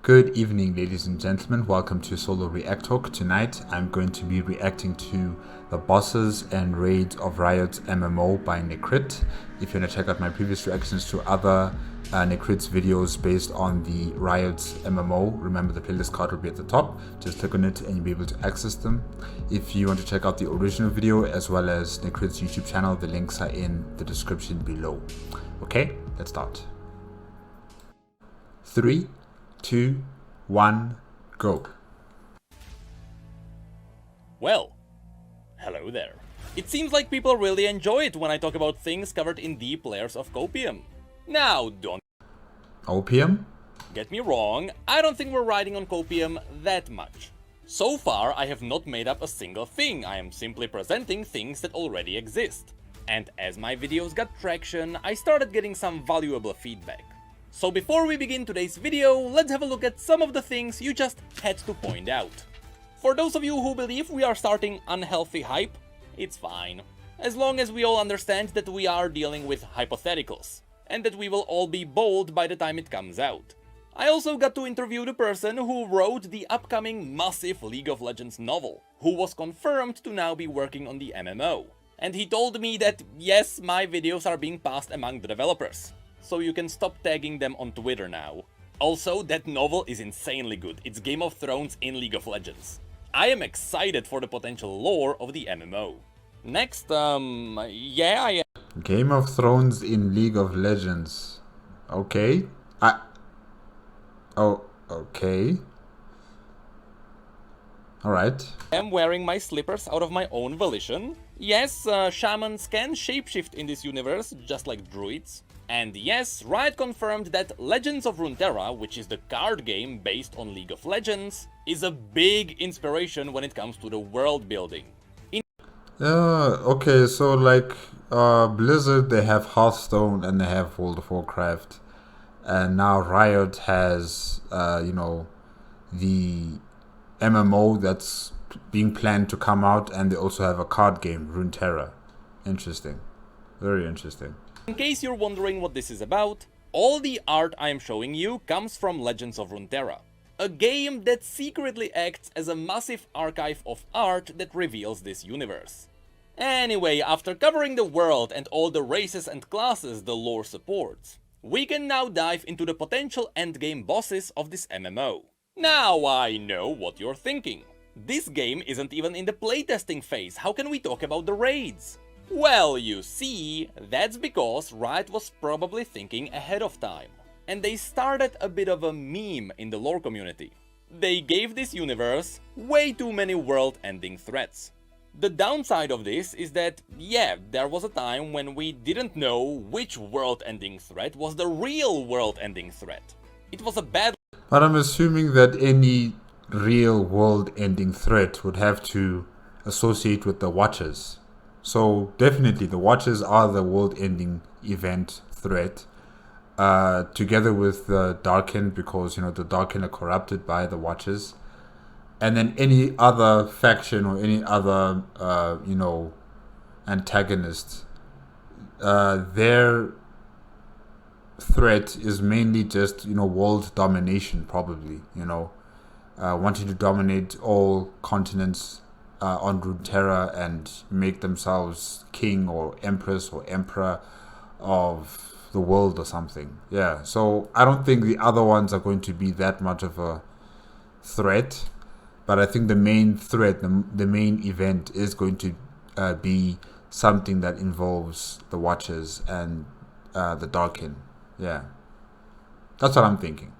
Good evening, ladies and gentlemen. Welcome to Solo ReacTalk. Tonight, I'm going to be reacting to the bosses and raids of Riot's MMO by Necrit. If you want to check out my previous reactions to other Necrit's videos based on the Riot's MMO, remember the playlist card will be at the top. Just click on it and you'll be able to access them. If you want to check out the original video as well as Necrit's YouTube channel, the links are in the description below. Okay, let's start. 3, 2, 1, go. Well, hello there. It seems like people really enjoy it when I talk about things covered in deep layers of copium. Now, don't Opium? get me wrong, I don't think we're riding on copium that much. So far, I have not made up a single thing, I am simply presenting things that already exist. And as my videos got traction, I started getting some valuable feedback. So before we begin today's video, let's have a look at some of the things you just had to point out. For those of you who believe we are starting unhealthy hype, it's fine. As long as we all understand that we are dealing with hypotheticals, and that we will all be bold by the time it comes out. I also got to interview the person who wrote the upcoming massive League of Legends novel, who was confirmed to now be working on the MMO. And he told me that yes, my videos are being passed among the developers. So you can stop tagging them on Twitter now. Also, that novel is insanely good. It's Game of Thrones in League of Legends. I am excited for the potential lore of the MMO. Next, yeah, I am. Game of Thrones in League of Legends. Okay. Okay. Alright. I'm wearing my slippers out of my own volition. Yes, shamans can shapeshift in this universe, just like druids. And yes, Riot confirmed that Legends of Runeterra, which is the card game based on League of Legends, is a big inspiration when it comes to the world building. Okay, so like Blizzard, they have Hearthstone and they have World of Warcraft. And now Riot has, the MMO that's being planned to come out, and they also have a card game, Runeterra. Interesting. Very interesting. In case you're wondering what this is about, all the art I am showing you comes from Legends of Runeterra, a game that secretly acts as a massive archive of art that reveals this universe. Anyway, after covering the world and all the races and classes the lore supports, we can now dive into the potential endgame bosses of this MMO. Now I know what you're thinking. This game isn't even in the playtesting phase, how can we talk about the raids? Well, you see, that's because Riot was probably thinking ahead of time. And they started a bit of a meme in the lore community. They gave this universe way too many world-ending threats. The downside of this is that, yeah, there was a time when we didn't know which world-ending threat was the real world-ending threat. It was a bad... But I'm assuming that any real world-ending threat would have to associate with the Watchers. So definitely the Watchers are the world-ending event threat, together with the Darkin, because the Darkin are corrupted by the Watchers, and then any other faction or any other antagonist. Their threat is mainly just world domination, probably wanting to dominate all continents on Runeterra and make themselves king or empress or emperor of the world or something. Yeah, so I don't think the other ones are going to be that much of a threat, but I think the main threat, the main event is going to be something that involves the Watchers and the Darkin. Yeah, that's what I'm thinking.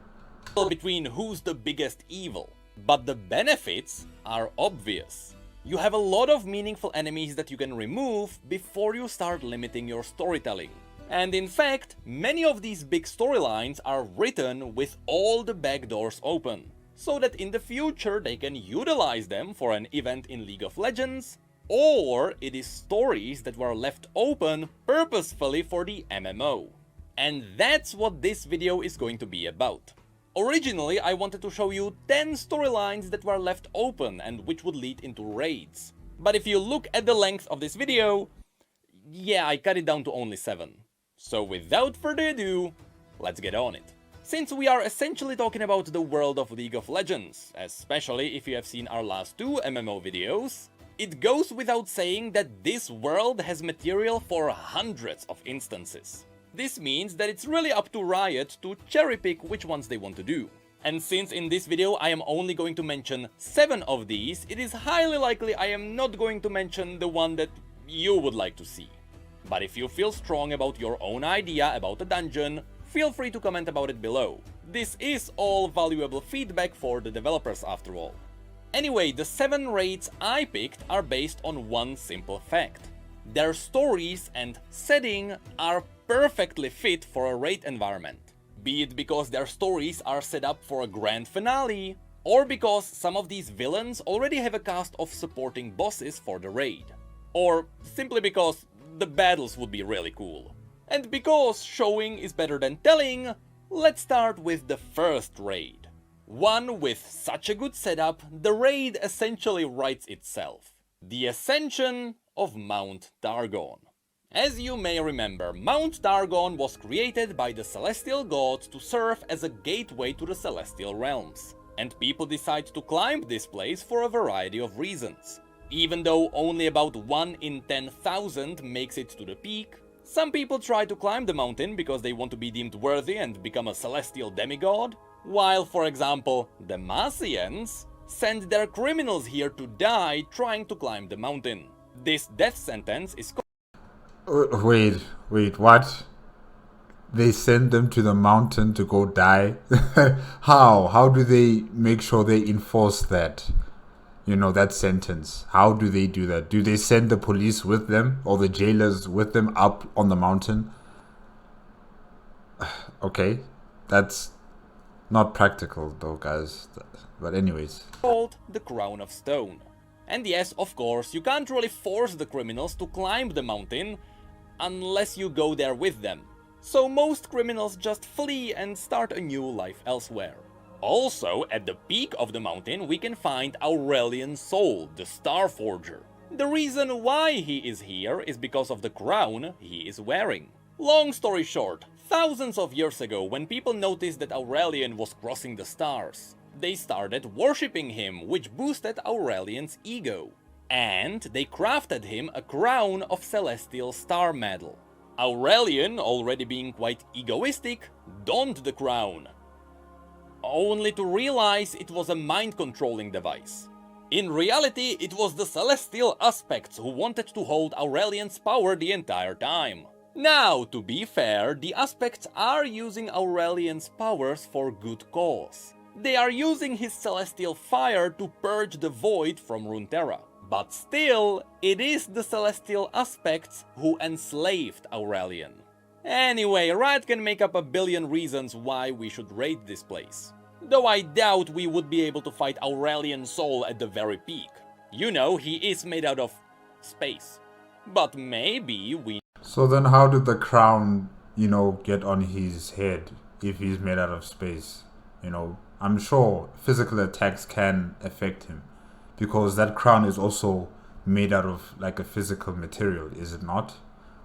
Between who's the biggest evil, but the benefits are obvious. You have a lot of meaningful enemies that you can remove before you start limiting your storytelling. And in fact, many of these big storylines are written with all the back doors open, so that in the future they can utilize them for an event in League of Legends, or it is stories that were left open purposefully for the MMO. And that's what this video is going to be about. Originally, I wanted to show you 10 storylines that were left open and which would lead into raids. But if you look at the length of this video, yeah, I cut it down to only 7. So without further ado, let's get on it. since we are essentially talking about the world of League of Legends, especially if you have seen our last two MMO videos, it goes without saying that this world has material for hundreds of instances. This means that it's really up to Riot to cherry pick which ones they want to do. And since in this video I am only going to mention 7 of these, it is highly likely I am not going to mention the one that you would like to see. But if you feel strong about your own idea about a dungeon, feel free to comment about it below. This is all valuable feedback for the developers after all. Anyway, the 7 raids I picked are based on one simple fact. Their stories and setting are perfectly fit for a raid environment. Be it because their stories are set up for a grand finale, or because some of these villains already have a cast of supporting bosses for the raid. Or simply because the battles would be really cool. And because showing is better than telling, let's start with the first raid. One with such a good setup, the raid essentially writes itself. The Ascension of Mount Targon. As you may remember, Mount Targon was created by the celestial gods to serve as a gateway to the celestial realms. And people decide to climb this place for a variety of reasons. Even though only about 1 in 10,000 makes it to the peak, some people try to climb the mountain because they want to be deemed worthy and become a celestial demigod, while, for example, the Massians send their criminals here to die trying to climb the mountain. This death sentence is Wait, what? They send them to the mountain to go die? How? How do they make sure they enforce that? You know, that sentence. How do they do that? Do they send the police with them or the jailers with them up on the mountain? Okay, that's not practical though, guys. But anyways. Called the Crown of Stone. And yes, of course, you can't really force the criminals to climb the mountain unless you go there with them. So most criminals just flee and start a new life elsewhere. Also, at the peak of the mountain, we can find Aurelian Sol, the Star Forger. The reason why he is here is because of the crown he is wearing. Long story short, thousands of years ago, when people noticed that Aurelian was crossing the stars, they started worshipping him, which boosted Aurelian's ego. And they crafted him a crown of celestial star metal. Aurelian, already being quite egoistic, donned the crown, only to realize it was a mind-controlling device. In reality, it was the celestial aspects who wanted to hold Aurelian's power the entire time. Now, to be fair, the aspects are using Aurelian's powers for good cause. They are using his celestial fire to purge the void from Runeterra. But still, it is the celestial aspects who enslaved Aurelian. Anyway, Riot can make up a billion reasons why we should raid this place. Though I doubt we would be able to fight Aurelian Sol at the very peak. You know, he is made out of space. But maybe we... So then how did the crown, get on his head if he's made out of space? I'm sure physical attacks can affect him. Because that crown is also made out of like a physical material, is it not?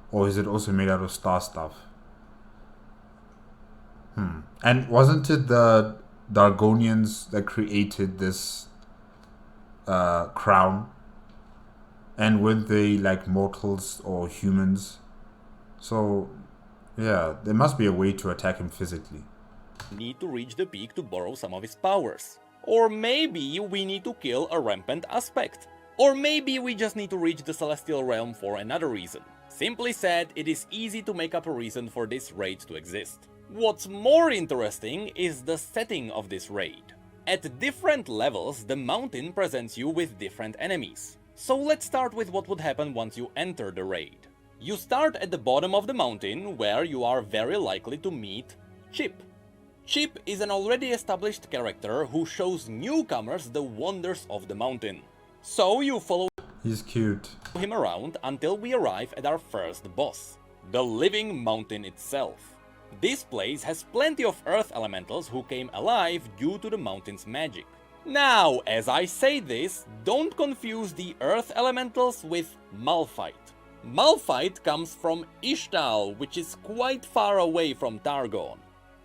Or is it also made out of star stuff? And wasn't it the Dargonians that created this crown? And weren't they like mortals or humans? So, yeah, there must be a way to attack him physically. Need to reach the peak to borrow some of his powers. Or maybe we need to kill a rampant aspect. Or maybe we just need to reach the Celestial Realm for another reason. Simply said, it is easy to make up a reason for this raid to exist. What's more interesting is the setting of this raid. At different levels, the mountain presents you with different enemies. So let's start with what would happen once you enter the raid. You start at the bottom of the mountain, where you are very likely to meet Chip. Chip is an already established character who shows newcomers the wonders of the mountain. So you follow He's cute. him around until we arrive at our first boss, the living mountain itself. This place has plenty of earth elementals who came alive due to the mountain's magic. Now, as I say this, don't confuse the earth elementals with Malphite. Malphite comes from Ishtal, which is quite far away from Targon.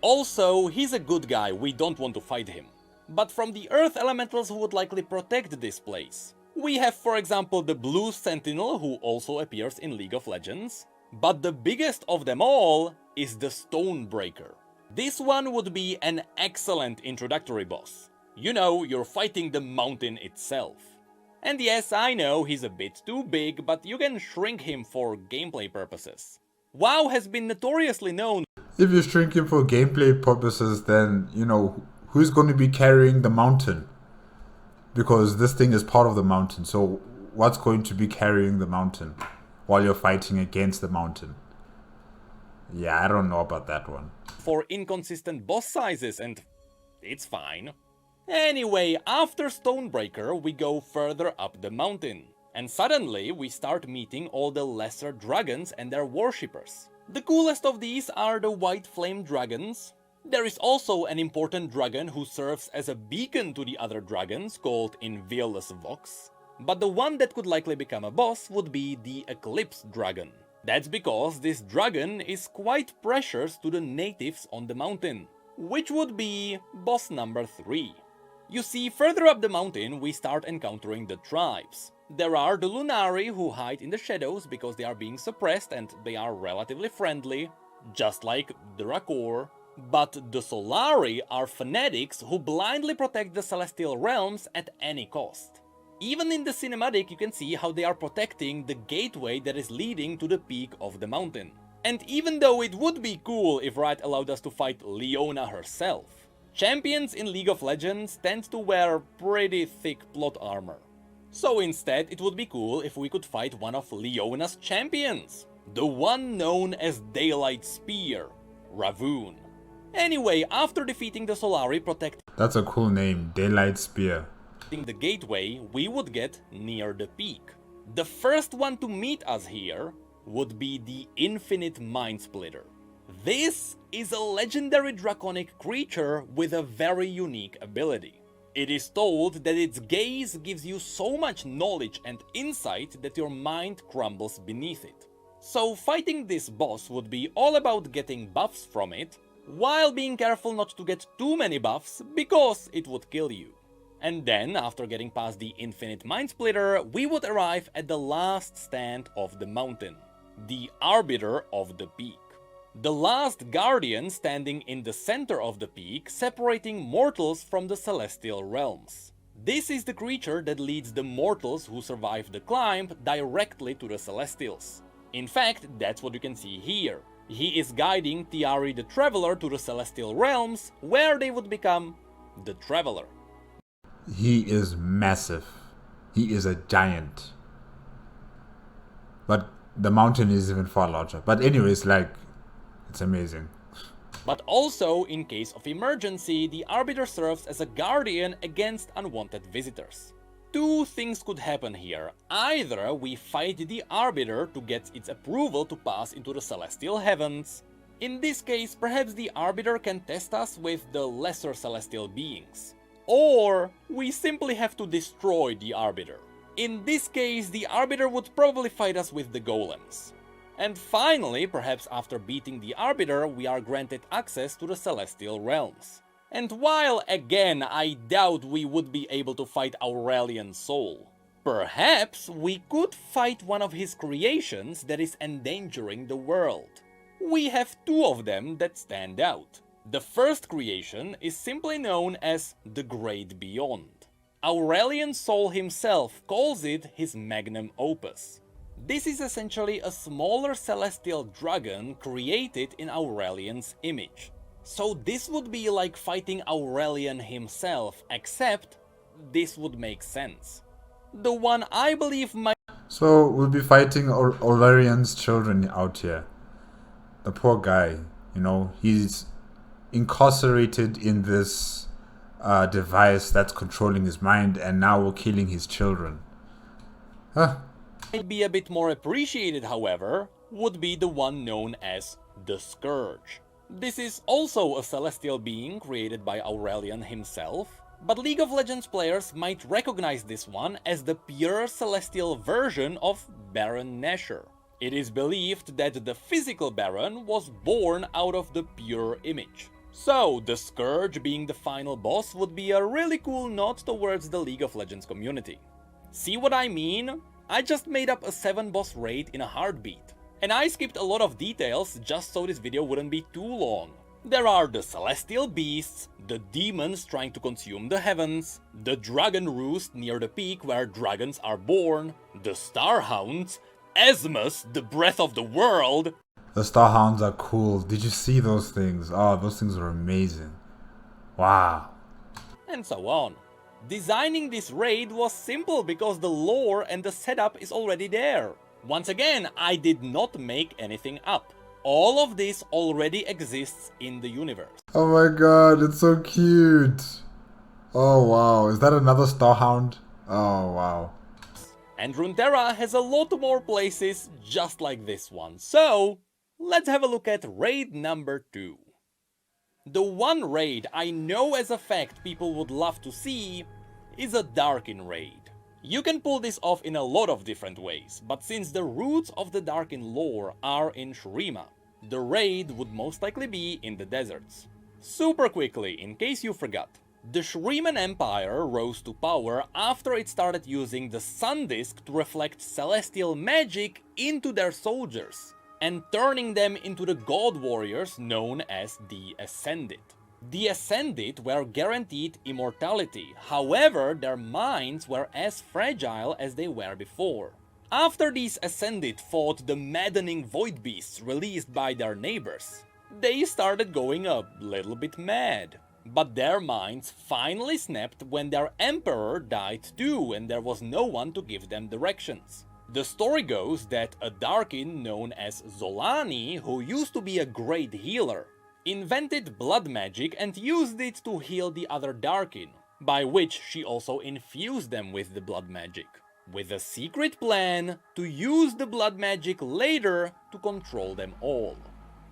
Also, he's a good guy, we don't want to fight him. But from the Earth Elementals who would likely protect this place, we have, for example, the Blue Sentinel, who also appears in League of Legends. But the biggest of them all is the Stonebreaker. This one would be an excellent introductory boss. You know, you're fighting the mountain itself. And yes, I know he's a bit too big, but you can shrink him for gameplay purposes. WoW has been notoriously known. If you shrink him for gameplay purposes, then, you know, who's going to be carrying the mountain? Because this thing is part of the mountain, so what's going to be carrying the mountain while you're fighting against the mountain? Yeah, I don't know about that one. For inconsistent boss sizes, and it's fine. Anyway, after Stonebreaker, we go further up the mountain. And suddenly, we start meeting all the lesser dragons and their worshippers. The coolest of these are the White Flame Dragons. There is also an important dragon who serves as a beacon to the other dragons, called Inviolus Vox. But the one that could likely become a boss would be the Eclipse Dragon. That's because this dragon is quite precious to the natives on the mountain, which would be boss number 3. You see, further up the mountain we start encountering the tribes. There are the Lunari who hide in the shadows because they are being suppressed and they are relatively friendly, just like the Rakor. But the Solari are fanatics who blindly protect the Celestial Realms at any cost. Even in the cinematic you can see how they are protecting the gateway that is leading to the peak of the mountain. And even though it would be cool if Riot allowed us to fight Leona herself, champions in League of Legends tend to wear pretty thick plot armor. So instead it would be cool if we could fight one of Leona's champions, the one known as Daylight Spear, Ravun. Anyway, after defeating the Solari protecting That's a cool name, Daylight Spear. the gateway, we would get near the peak. The first one to meet us here would be the Infinite Mind Splitter. This is a legendary draconic creature with a very unique ability. It is told that its gaze gives you so much knowledge and insight that your mind crumbles beneath it. So fighting this boss would be all about getting buffs from it, while being careful not to get too many buffs because it would kill you. And then, after getting past the Infinite Mind Splitter, we would arrive at the last stand of the mountain, the Arbiter of the Peak. The last guardian standing in the center of the peak, separating mortals from the celestial realms. This is the creature that leads the mortals who survive the climb directly to the celestials. In fact, that's what you can see here. He is guiding Tiari the Traveler to the celestial realms, where they would become the Traveler. He is massive. He is a giant. But the mountain is even far larger. But anyways, like, it's amazing. But also, in case of emergency, the Arbiter serves as a guardian against unwanted visitors. Two things could happen here. Either we fight the Arbiter to get its approval to pass into the celestial heavens. In this case, perhaps the Arbiter can test us with the lesser celestial beings. Or we simply have to destroy the Arbiter. In this case, the Arbiter would probably fight us with the golems. And finally, perhaps after beating the Arbiter, we are granted access to the celestial realms. And while again I doubt we would be able to fight Aurelian Soul, perhaps we could fight one of his creations that is endangering the world. We have two of them that stand out. The first creation is simply known as the Great Beyond. Aurelian Soul himself calls it his magnum opus. This is essentially a smaller celestial dragon created in Aurelian's image. So this would be like fighting Aurelian himself, except this would make sense. The one I believe might... So we'll be fighting Aurelian's children out here. The poor guy, you know, he's incarcerated in this device that's controlling his mind, and now we're killing his children. Huh. Might be a bit more appreciated, however, would be the one known as the Scourge. This is also a celestial being created by Aurelian himself, but League of Legends players might recognize this one as the pure celestial version of Baron Nashor. It is believed that the physical Baron was born out of the pure image. So, the Scourge being the final boss would be a really cool nod towards the League of Legends community. See what I mean? I just made up a 7-boss raid in a heartbeat. And I skipped a lot of details just so this video wouldn't be too long. There are the Celestial Beasts, the Demons trying to consume the heavens, the Dragon Roost near the peak where dragons are born, the Starhounds, Esmus, the Breath of the World. The Starhounds are cool. Did you see those things? Oh, those things are amazing. Wow. And so on. Designing this raid was simple because the lore and the setup is already there. Once again, I did not make anything up. All of this already exists in the universe. Oh my god, it's so cute. Oh wow, is that another Starhound? Oh wow. And Runeterra has a lot more places just like this one. So, let's have a look at raid number 2. The one raid I know as a fact people would love to see is a Darkin raid. You can pull this off in a lot of different ways, but since the roots of the Darkin lore are in Shuriman, the raid would most likely be in the deserts. Super quickly, in case you forgot, the Shuriman Empire rose to power after it started using the Sun Disk to reflect celestial magic into their soldiers, and turning them into the god warriors known as the Ascended. The Ascended were guaranteed immortality, however their minds were as fragile as they were before. After these Ascended fought the maddening void beasts released by their neighbors, they started going a little bit mad. But their minds finally snapped when their emperor died too and there was no one to give them directions. The story goes that a Darkin known as Zolani, who used to be a great healer, invented blood magic and used it to heal the other Darkin, by which she also infused them with the blood magic, with a secret plan to use the blood magic later to control them all.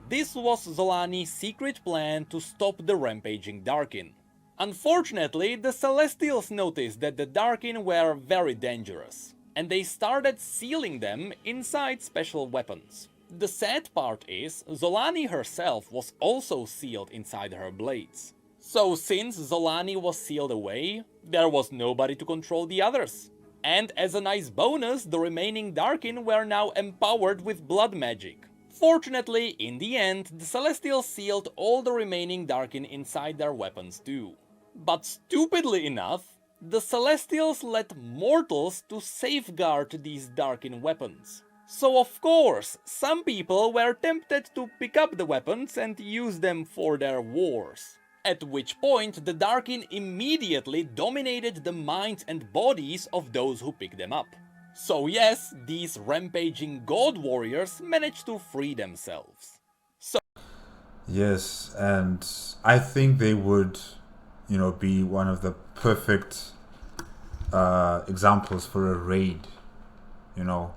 This was Zolani's secret plan to stop the rampaging Darkin. Unfortunately, the Celestials noticed that the Darkin were very dangerous, and they started sealing them inside special weapons. The sad part is, Zolani herself was also sealed inside her blades. So since Zolani was sealed away, there was nobody to control the others. And as a nice bonus, the remaining Darkin were now empowered with blood magic. Fortunately, in the end, the Celestials sealed all the remaining Darkin inside their weapons too. But stupidly enough, the Celestials let mortals to safeguard these Darkin weapons. So of course, some people were tempted to pick up the weapons and use them for their wars. At which point the Darkin immediately dominated the minds and bodies of those who picked them up. So yes, these rampaging god warriors managed to free themselves. Yes, and I think they would, be one of the perfect examples for a raid, in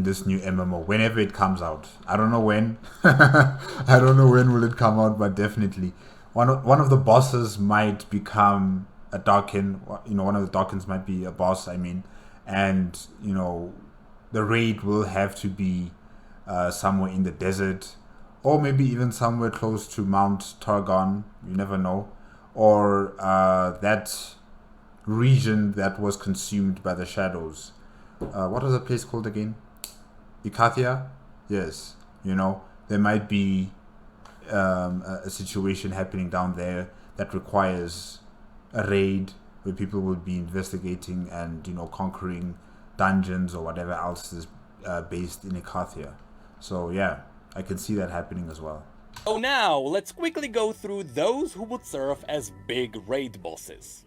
this new MMO, whenever it comes out. I don't know when. I don't know when will it come out, but definitely one of the bosses might become a Darkin. One of the Darkins might be a boss. And the raid will have to be somewhere in the desert, or maybe even somewhere close to Mount Targon. You never know, or that region that was consumed by the shadows. What was the place called again? Ikathia? Yes. There might be a situation happening down there that requires a raid where people will be investigating and, conquering dungeons or whatever else is based in Ikathia. So yeah, I can see that happening as well. So now, let's quickly go through those who would serve as big raid bosses.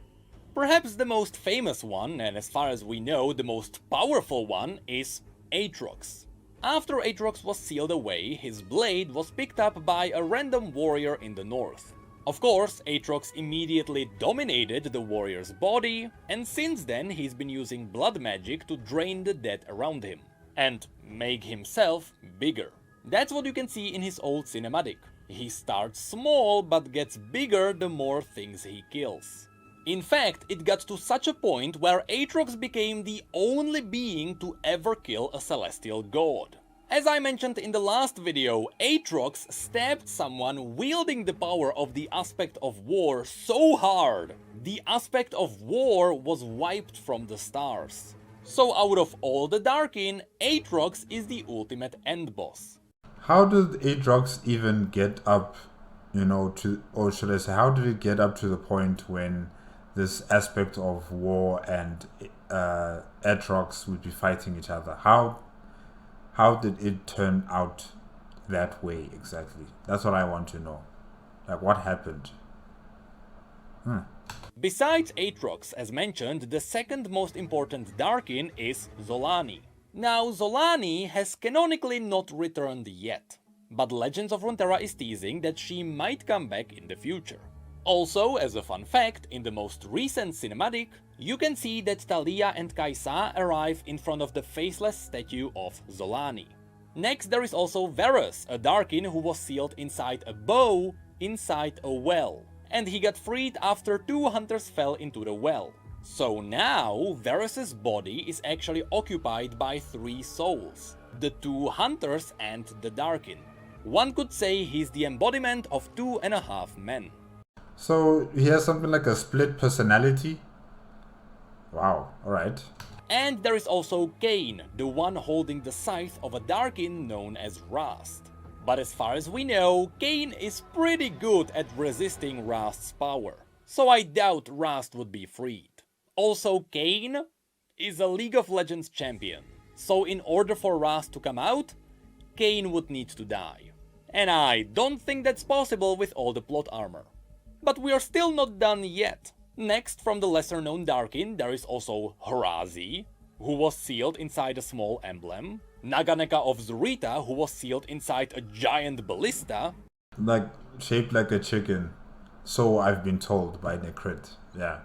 Perhaps the most famous one, and as far as we know, the most powerful one, is Aatrox. After Aatrox was sealed away, his blade was picked up by a random warrior in the north. Of course, Aatrox immediately dominated the warrior's body, and since then he's been using blood magic to drain the dead around him, and make himself bigger. That's what you can see in his old cinematic. He starts small, but gets bigger the more things he kills. In fact, it got to such a point where Aatrox became the only being to ever kill a celestial god. As I mentioned in the last video, Aatrox stabbed someone wielding the power of the Aspect of War so hard, the Aspect of War was wiped from the stars. So out of all the Darkin, Aatrox is the ultimate end boss. How did Aatrox even get up, or should I say, how did it get up to the point when this Aspect of War and Aatrox would be fighting each other? How did it turn out that way exactly? That's what I want to know. Like, what happened? Besides Aatrox, as mentioned, the second most important Darkin is Zolani. Now, Zolani has canonically not returned yet, but Legends of Runeterra is teasing that she might come back in the future. Also, as a fun fact, in the most recent cinematic, you can see that Talia and Kaisa arrive in front of the faceless statue of Zolani. Next, there is also Varus, a Darkin who was sealed inside a bow inside a well, and he got freed after 2 hunters fell into the well. So now, Varus's body is actually occupied by 3 souls, the 2 hunters and the Darkin. One could say he's the embodiment of 2.5 men. So he has something like a split personality? Wow, alright. And there is also Kain, the one holding the scythe of a Darkin known as Rast. But as far as we know, Kain is pretty good at resisting Rast's power, so I doubt Rast would be freed. Also, Kain is a League of Legends champion, so in order for Rast to come out, Kain would need to die. And I don't think that's possible with all the plot armor. But we are still not done yet. Next, from the lesser known Darkin, there is also Horazi, who was sealed inside a small emblem, Naganeka of Zurita, who was sealed inside a giant ballista. Like, shaped like a chicken. So I've been told by Necrit. Yeah.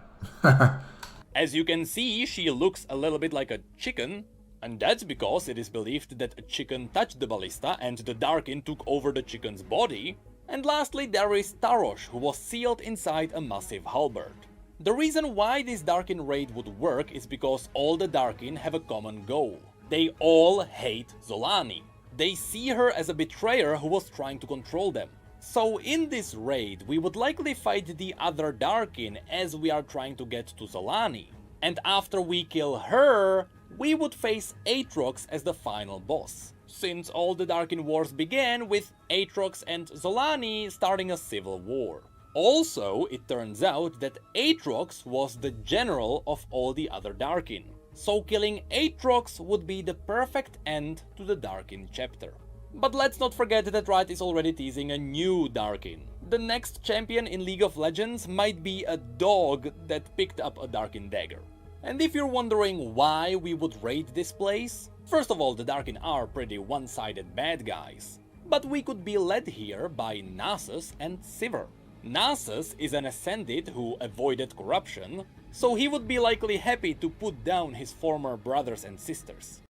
As you can see, she looks a little bit like a chicken, and that's because it is believed that a chicken touched the ballista and the Darkin took over the chicken's body. And lastly, there is Tarosh, who was sealed inside a massive halberd. The reason why this Darkin raid would work is because all the Darkin have a common goal. They all hate Zolani. They see her as a betrayer who was trying to control them. So in this raid, we would likely fight the other Darkin as we are trying to get to Zolani. And after we kill her, we would face Aatrox as the final boss, since all the Darkin wars began with Aatrox and Zolani starting a civil war. Also, it turns out that Aatrox was the general of all the other Darkin, so killing Aatrox would be the perfect end to the Darkin chapter. But let's not forget that Riot is already teasing a new Darkin. The next champion in League of Legends might be a dog that picked up a Darkin dagger. And if you're wondering why we would raid this place, first of all, the Darkin are pretty one-sided bad guys, but we could be led here by Nasus and Sivir. Nasus is an Ascended who avoided corruption, so he would be likely happy to put down his former brothers and sisters.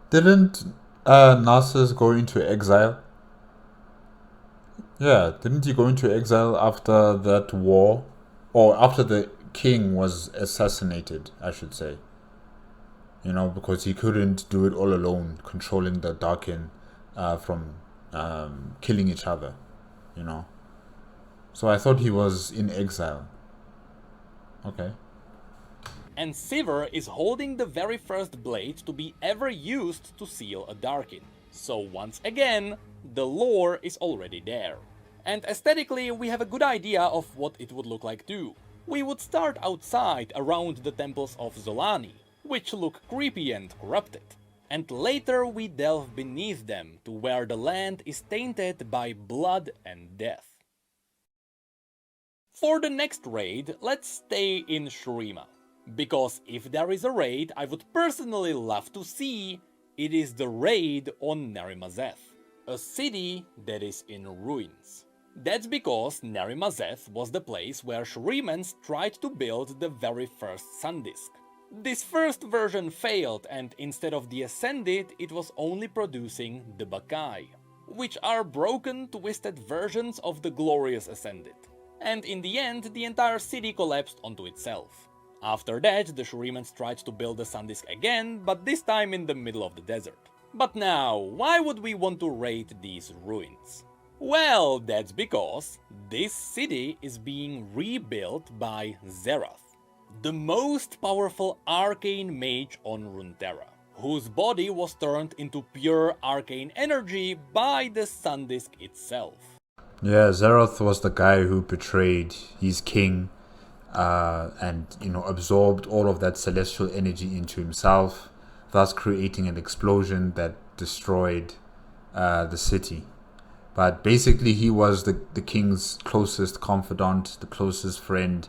Didn't Nasus go into exile? Yeah, didn't he go into exile after that war? Or after the king was assassinated, I should say. Because he couldn't do it all alone, controlling the Darkin from killing each other, So I thought he was in exile. Okay. And Sivir is holding the very first blade to be ever used to seal a Darkin. So once again, the lore is already there. And aesthetically, we have a good idea of what it would look like too. We would start outside around the temples of Zolani, which look creepy and corrupted. And later we delve beneath them to where the land is tainted by blood and death. For the next raid, let's stay in Shuriman. Because if there is a raid I would personally love to see, it is the raid on Narimazeth, a city that is in ruins. That's because Narimazeth was the place where Shurimans tried to build the very first Sun Disk. This first version failed, and instead of the Ascended, it was only producing the Bakai, which are broken, twisted versions of the glorious Ascended. And in the end, the entire city collapsed onto itself. After that, the Shurimans tried to build the Sun Disk again, but this time in the middle of the desert. But now, why would we want to raid these ruins? Well, that's because this city is being rebuilt by Zerath, the most powerful arcane mage on Runeterra, whose body was turned into pure arcane energy by the Sun Disk itself. Yeah, Zerath was the guy who betrayed his king and, absorbed all of that celestial energy into himself, thus creating an explosion that destroyed the city. But basically, he was the king's closest confidant, the closest friend,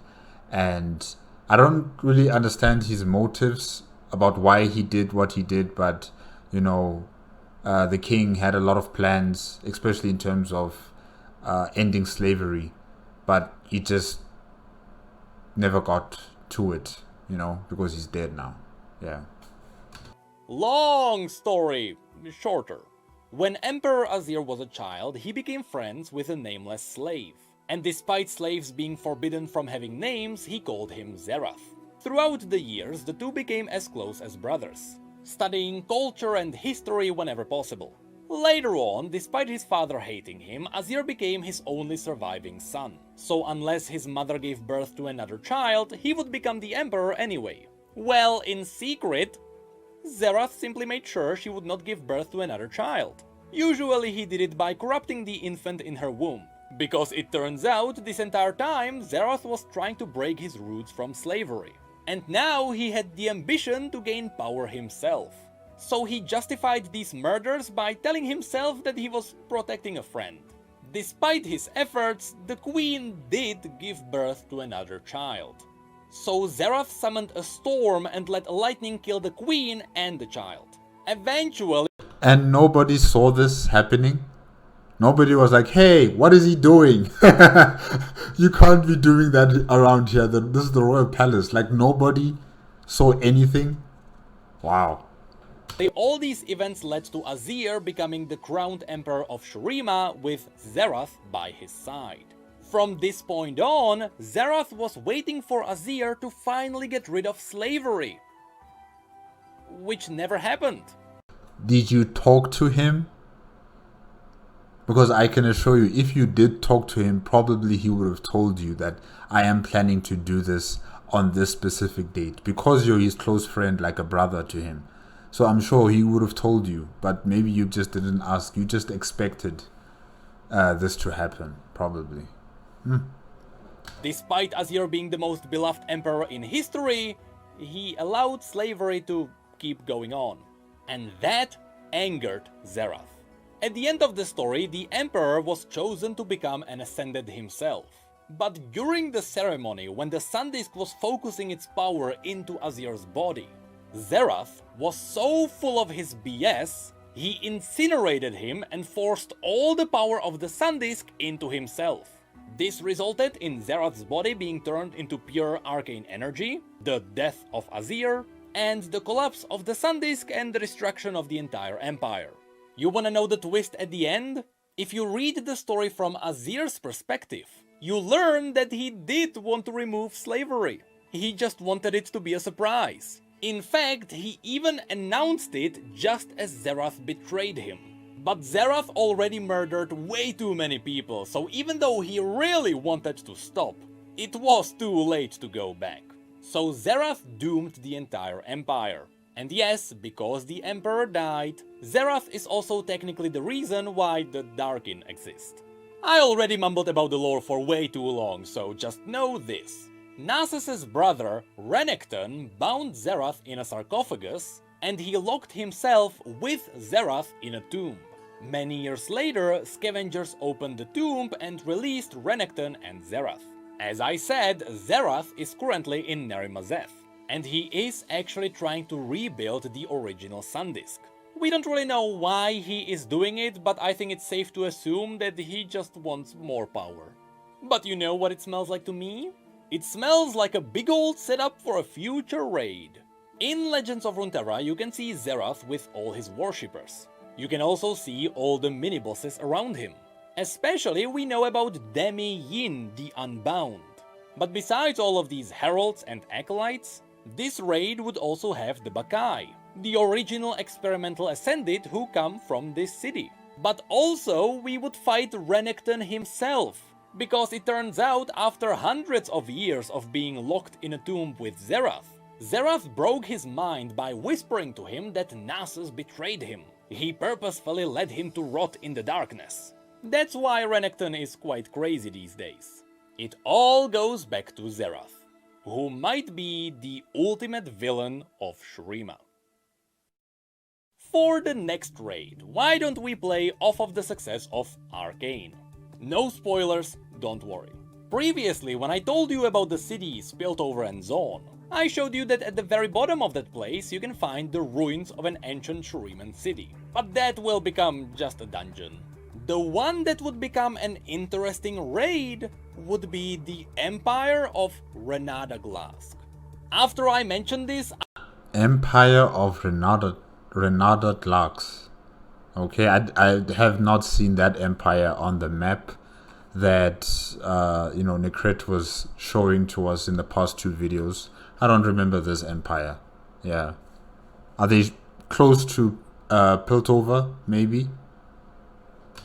and I don't really understand his motives about why he did what he did, but, the king had a lot of plans, especially in terms of ending slavery, but he just never got to it, because he's dead now. Yeah. Long story shorter. When Emperor Azir was a child, he became friends with a nameless slave. And despite slaves being forbidden from having names, he called him Zerath. Throughout the years, the two became as close as brothers, studying culture and history whenever possible. Later on, despite his father hating him, Azir became his only surviving son. So unless his mother gave birth to another child, he would become the emperor anyway. Well, in secret, Zerath simply made sure she would not give birth to another child. Usually he did it by corrupting the infant in her womb, because it turns out this entire time Zerath was trying to break his roots from slavery. And now he had the ambition to gain power himself. So he justified these murders by telling himself that he was protecting a friend. Despite his efforts, the queen did give birth to another child. So Zerath summoned a storm and let lightning kill the queen and the child. Eventually... And nobody saw this happening? Nobody was like, hey, what is he doing? You can't be doing that around here. This is the royal palace. Like, nobody saw anything? Wow. All these events led to Azir becoming the crowned emperor of Shurima with Zerath by his side. From this point on, Zerath was waiting for Azir to finally get rid of slavery. Which never happened. Did you talk to him? Because I can assure you, if you did talk to him, probably he would have told you that I am planning to do this on this specific date. Because you're his close friend, like a brother to him. So I'm sure he would have told you, but maybe you just didn't ask. You just expected this to happen, probably. Despite Azir being the most beloved emperor in history, he allowed slavery to keep going on. And that angered Zerath. At the end of the story, the emperor was chosen to become an ascended himself. But during the ceremony, when the Sun Disk was focusing its power into Azir's body, Zerath was so full of his BS, he incinerated him and forced all the power of the Sun Disk into himself. This resulted in Zerath's body being turned into pure arcane energy, the death of Azir, and the collapse of the Sun Disk and the destruction of the entire empire. You wanna know the twist at the end? If you read the story from Azir's perspective, you learn that he did want to remove slavery. He just wanted it to be a surprise. In fact, he even announced it just as Zerath betrayed him. But Zerath already murdered way too many people, so even though he really wanted to stop, it was too late to go back. So Zerath doomed the entire empire. And yes, because the emperor died, Zerath is also technically the reason why the Darkin exist. I already mumbled about the lore for way too long, so just know this. Nasus's brother, Renekton, bound Zerath in a sarcophagus, and he locked himself with Zerath in a tomb. Many years later, scavengers opened the tomb and released Renekton and Zerath. As I said, Zerath is currently in Nerimazeth, and he is actually trying to rebuild the original Sun Disk. We don't really know why he is doing it, but I think it's safe to assume that he just wants more power. But you know what it smells like to me? It smells like a big old setup for a future raid. In Legends of Runeterra, you can see Zerath with all his worshippers. You can also see all the mini-bosses around him. Especially we know about Demi Yin the Unbound. But besides all of these heralds and acolytes, this raid would also have the Bakai. the original experimental Ascended who come from this city. But also we would fight Renekton himself, because it turns out after hundreds of years of being locked in a tomb with Xerath, Xerath broke his mind by whispering to him that Nasus betrayed him. He purposefully led him to rot in the darkness. That's why Renekton is quite crazy these days. It all goes back to Xerath, who might be the ultimate villain of Shuriman. For the next raid, why don't we play off of the success of Arcane? No spoilers, don't worry. Previously, when I told you about the cities Piltover and Zaun, I showed you that at the very bottom of that place you can find the ruins of an ancient Shuriman city. But that will become just a dungeon. The one that would become an interesting raid would be the Empire of Renada Glask. After I mentioned this, Empire of Renada Glask. Okay, I have not seen that empire on the map that Necrit was showing to us in the past 2 videos. I don't remember this empire. Yeah, are they close to Piltover? Maybe.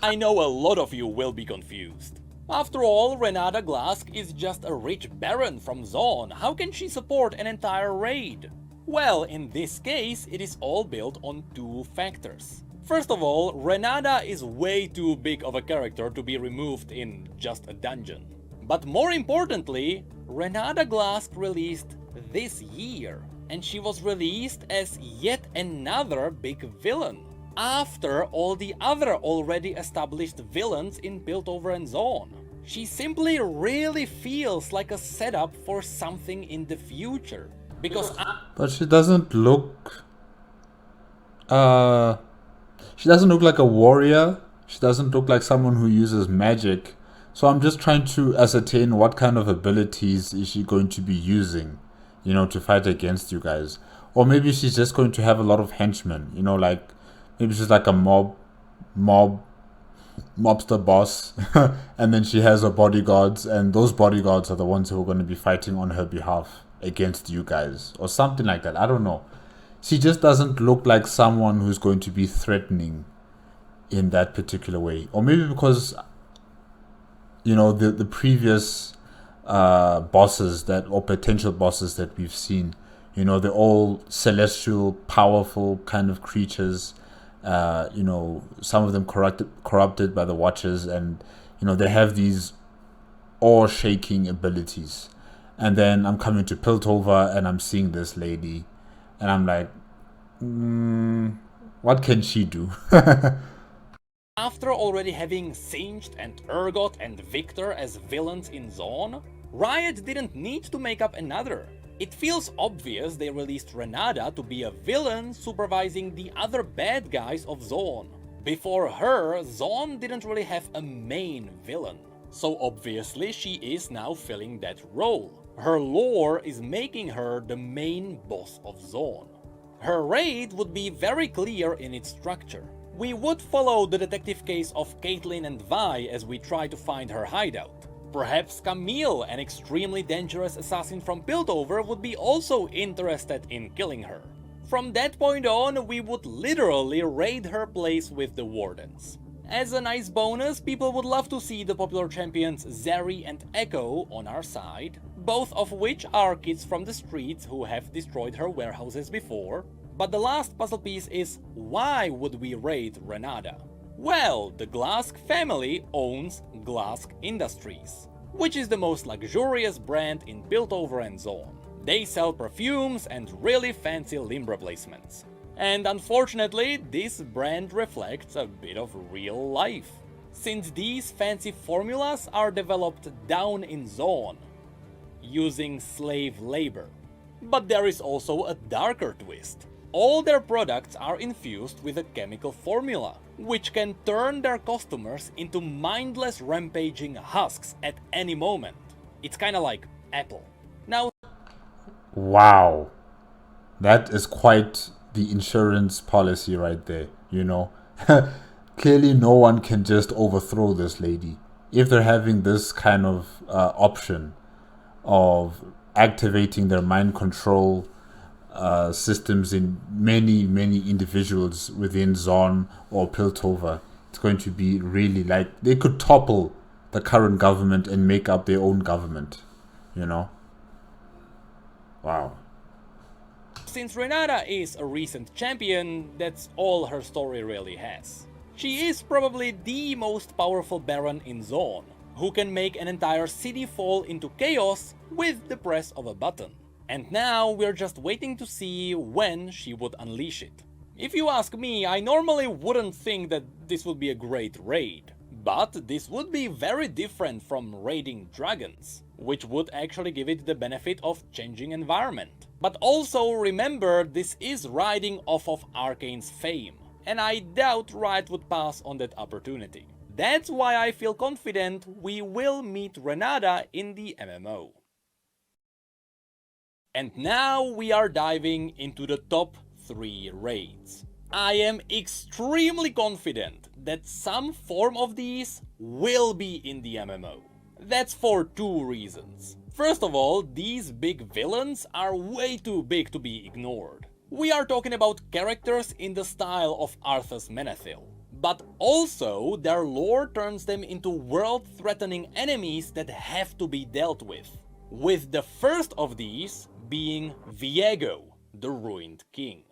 I know a lot of you will be confused. After all, Renada Glask is just a rich baron from Zaun. How can she support an entire raid? Well, in this case, it is all built on 2 factors. First of all, Renada is way too big of a character to be removed in just a dungeon. But more importantly, Renada Glask released this year, and she was released as yet another big villain, after all the other already established villains in Piltover and Zaun. She simply really feels like a setup for something in the future, because But she doesn't look she doesn't look like a warrior. She doesn't look like someone who uses magic. So I'm just trying to ascertain what kind of abilities is she going to be using, to fight against you guys. Or maybe she's just going to have a lot of henchmen, like maybe she's like a mobster boss and then she has her bodyguards, and those bodyguards are the ones who are going to be fighting on her behalf against you guys, or something like that. I don't know. She just doesn't look like someone who's going to be threatening in that particular way. Or maybe because the previous bosses or potential bosses that we've seen, they're all celestial, powerful kind of creatures. Some of them corrupted by the Watchers, and they have these awe-shaking abilities. And then I'm coming to Piltover and I'm seeing this lady, and I'm like, what can she do? After already having Singed and Urgot and Victor as villains in Zaun, Riot didn't need to make up another. It feels obvious they released Renada to be a villain supervising the other bad guys of Zaun. Before her, Zaun didn't really have a main villain, so obviously she is now filling that role. Her lore is making her the main boss of Zaun. Her raid would be very clear in its structure. We would follow the detective case of Caitlyn and Vi as we try to find her hideout. Perhaps Camille, an extremely dangerous assassin from Piltover, would be also interested in killing her. From that point on, we would literally raid her place with the Wardens. As a nice bonus, people would love to see the popular champions Zeri and Echo on our side, both of which are kids from the streets who have destroyed her warehouses before. But the last puzzle piece is, why would we raid Renada? Well, the Glask family owns Glask Industries, which is the most luxurious brand in Piltover and Zaun. They sell perfumes and really fancy limb replacements. And unfortunately, this brand reflects a bit of real life, since these fancy formulas are developed down in Zaun, using slave labor. But there is also a darker twist. All their products are infused with a chemical formula, which can turn their customers into mindless rampaging husks at any moment. It's kinda like Apple. Now, Wow, that is quite the insurance policy right there, Clearly no one can just overthrow this lady. If they're having this kind of option of activating their mind control systems in many individuals within Zaun or Piltover. It's going to be really like they could topple the current government and make up their own government. You know? Wow. Since Renata is a recent champion, that's all her story really has. She is probably the most powerful Baron in Zaun, who can make an entire city fall into chaos with the press of a button. And now we're just waiting to see when she would unleash it. If you ask me, I normally wouldn't think that this would be a great raid. But this would be very different from raiding dragons, which would actually give it the benefit of changing environment. But also remember, this is riding off of Arcane's fame, and I doubt Riot would pass on that opportunity. That's why I feel confident we will meet Renata in the MMO. And now we are diving into the top 3 raids. I am extremely confident that some form of these will be in the MMO. That's for 2 reasons. First of all, these big villains are way too big to be ignored. We are talking about characters in the style of Arthas Menethil. But also, their lore turns them into world-threatening enemies that have to be dealt with the first of these being Viego, the Ruined King.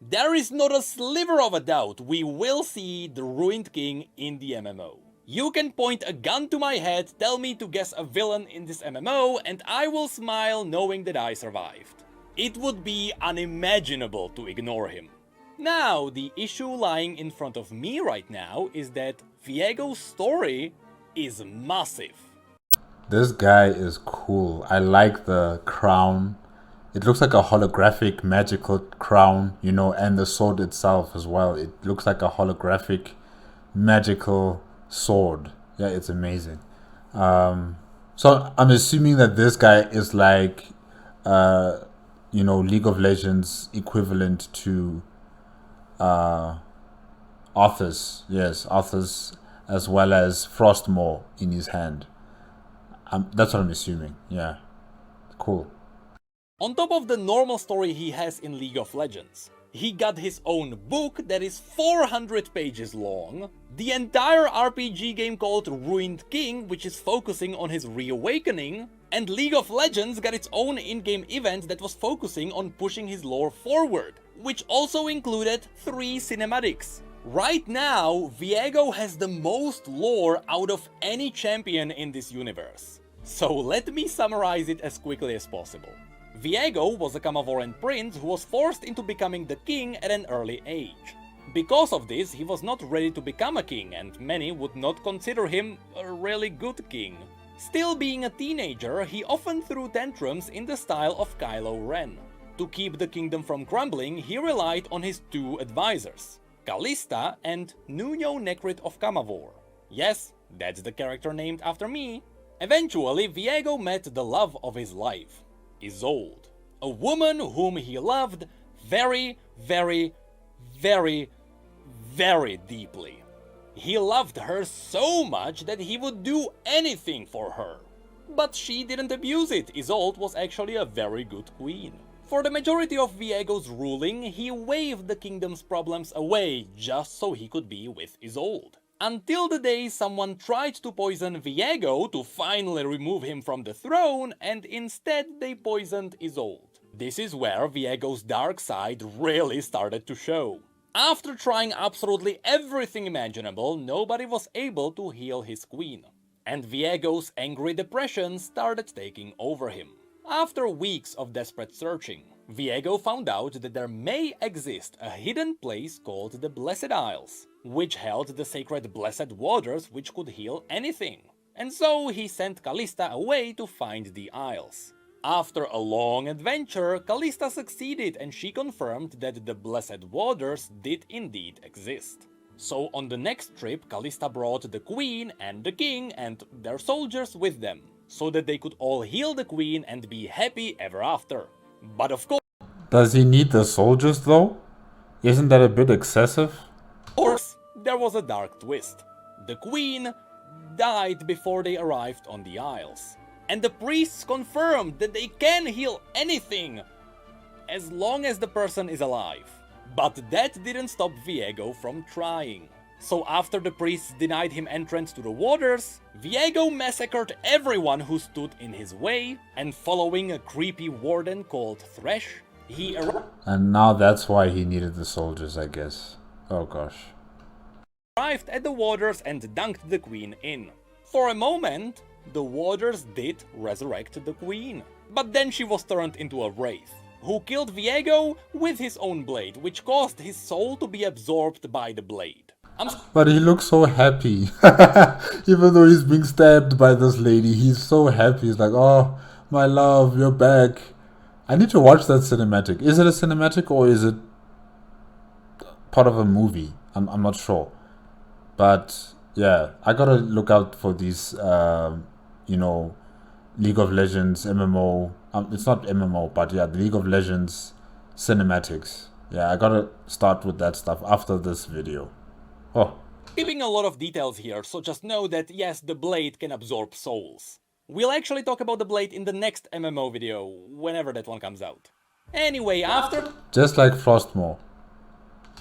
There is not a sliver of a doubt we will see the Ruined King in the MMO. You can point a gun to my head, tell me to guess a villain in this MMO, and I will smile knowing that I survived. It would be unimaginable to ignore him. Now, the issue lying in front of me right now is that Viego's story is massive. This guy is cool. I like the crown. It looks like a holographic magical crown, you know, and the sword itself as well. It looks like a holographic magical sword. Yeah, it's amazing. So I'm assuming that this guy is like, League of Legends equivalent to Arthas. Yes, Arthas, as well as Frostmore in his hand. That's what I'm assuming. Yeah, cool. On top of the normal story he has in League of Legends, he got his own book that is 400 pages long, the entire RPG game called Ruined King, which is focusing on his reawakening, and League of Legends got its own in-game event that was focusing on pushing his lore forward, which also included 3 cinematics. Right now, Viego has the most lore out of any champion in this universe. So let me summarize it as quickly as possible. Viego was a Camavoran prince who was forced into becoming the king at an early age. Because of this, he was not ready to become a king, and many would not consider him a really good king. Still being a teenager, he often threw tantrums in the style of Kylo Ren. To keep the kingdom from crumbling, he relied on his 2 advisors, Kalista and Nuno Necrit of Camavor. Yes, that's the character named after me. Eventually, Viego met the love of his life, Isolde, a woman whom he loved very, very, very, very deeply. He loved her so much that he would do anything for her. But she didn't abuse it. Isolde was actually a very good queen. For the majority of Viego's ruling, he waved the kingdom's problems away just so he could be with Isolde. Until the day someone tried to poison Viego to finally remove him from the throne, and instead they poisoned Isolde. This is where Viego's dark side really started to show. After trying absolutely everything imaginable, nobody was able to heal his queen. And Viego's angry depression started taking over him. After weeks of desperate searching, Viego found out that there may exist a hidden place called the Blessed Isles, which held the sacred blessed waters which could heal anything. And so he sent Kalista away to find the Isles. After a long adventure, Kalista succeeded and she confirmed that the blessed waters did indeed exist. So on the next trip, Kalista brought the queen and the king and their soldiers with them, so that they could all heal the queen and be happy ever after. But of course... Does he need the soldiers though? Isn't that a bit excessive? Of course, there was a dark twist. The queen died before they arrived on the Isles. And the priests confirmed that they can heal anything. as long as the person is alive. But that didn't stop Viego from trying. So after the priests denied him entrance to the waters, Viego massacred everyone who stood in his way, and following a creepy warden called Thresh, he And now that's why he needed the soldiers, I guess. Oh gosh. arrived at the waters and dunked the queen in. For a moment, the waters did resurrect the queen. But then she was turned into a wraith, who killed Viego with his own blade, which caused his soul to be absorbed by the blade. But he looks so happy. Even though he's being stabbed by this lady, he's so happy. He's like, oh, my love, you're back. I need to watch that cinematic. Is it a cinematic or is it part of a movie? I'm not sure. But yeah, I gotta look out for these, League of Legends, MMO. It's not MMO, but yeah, the League of Legends cinematics. Yeah, I gotta start with that stuff after this video. Oh. Skipping a lot of details here, so just know that yes, the blade can absorb souls. We'll actually talk about the blade in the next MMO video, whenever that one comes out. Anyway, after Just like Frostmourne.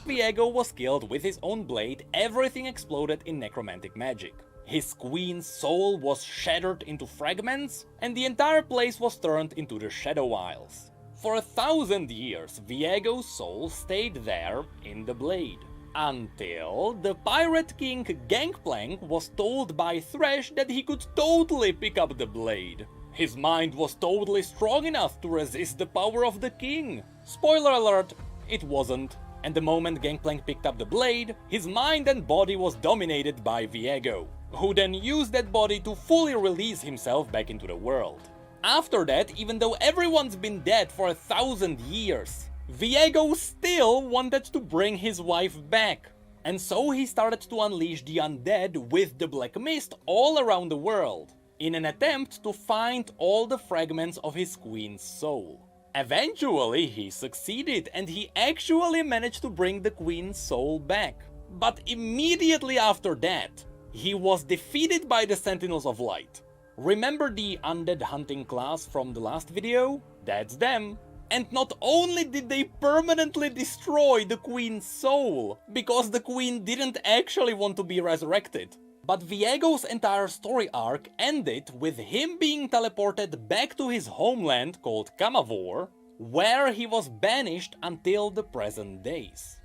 Viego was killed with his own blade, everything exploded in necromantic magic. His queen's soul was shattered into fragments, and the entire place was turned into the Shadow Isles. For 1,000 years, Viego's soul stayed there in the blade. Until the Pirate King Gangplank was told by Thresh that he could totally pick up the blade. His mind was totally strong enough to resist the power of the king. Spoiler alert, it wasn't. And the moment Gangplank picked up the blade, his mind and body was dominated by Viego, who then used that body to fully release himself back into the world. After that, even though everyone's been dead for 1,000 years, Viego still wanted to bring his wife back, and so he started to unleash the undead with the Black Mist all around the world, in an attempt to find all the fragments of his queen's soul. Eventually he succeeded, and he actually managed to bring the queen's soul back. But immediately after that, he was defeated by the Sentinels of Light. Remember the undead hunting class from the last video? That's them. And not only did they permanently destroy the queen's soul, because the queen didn't actually want to be resurrected, but Viego's entire story arc ended with him being teleported back to his homeland called Kamavor, where he was banished until the present days.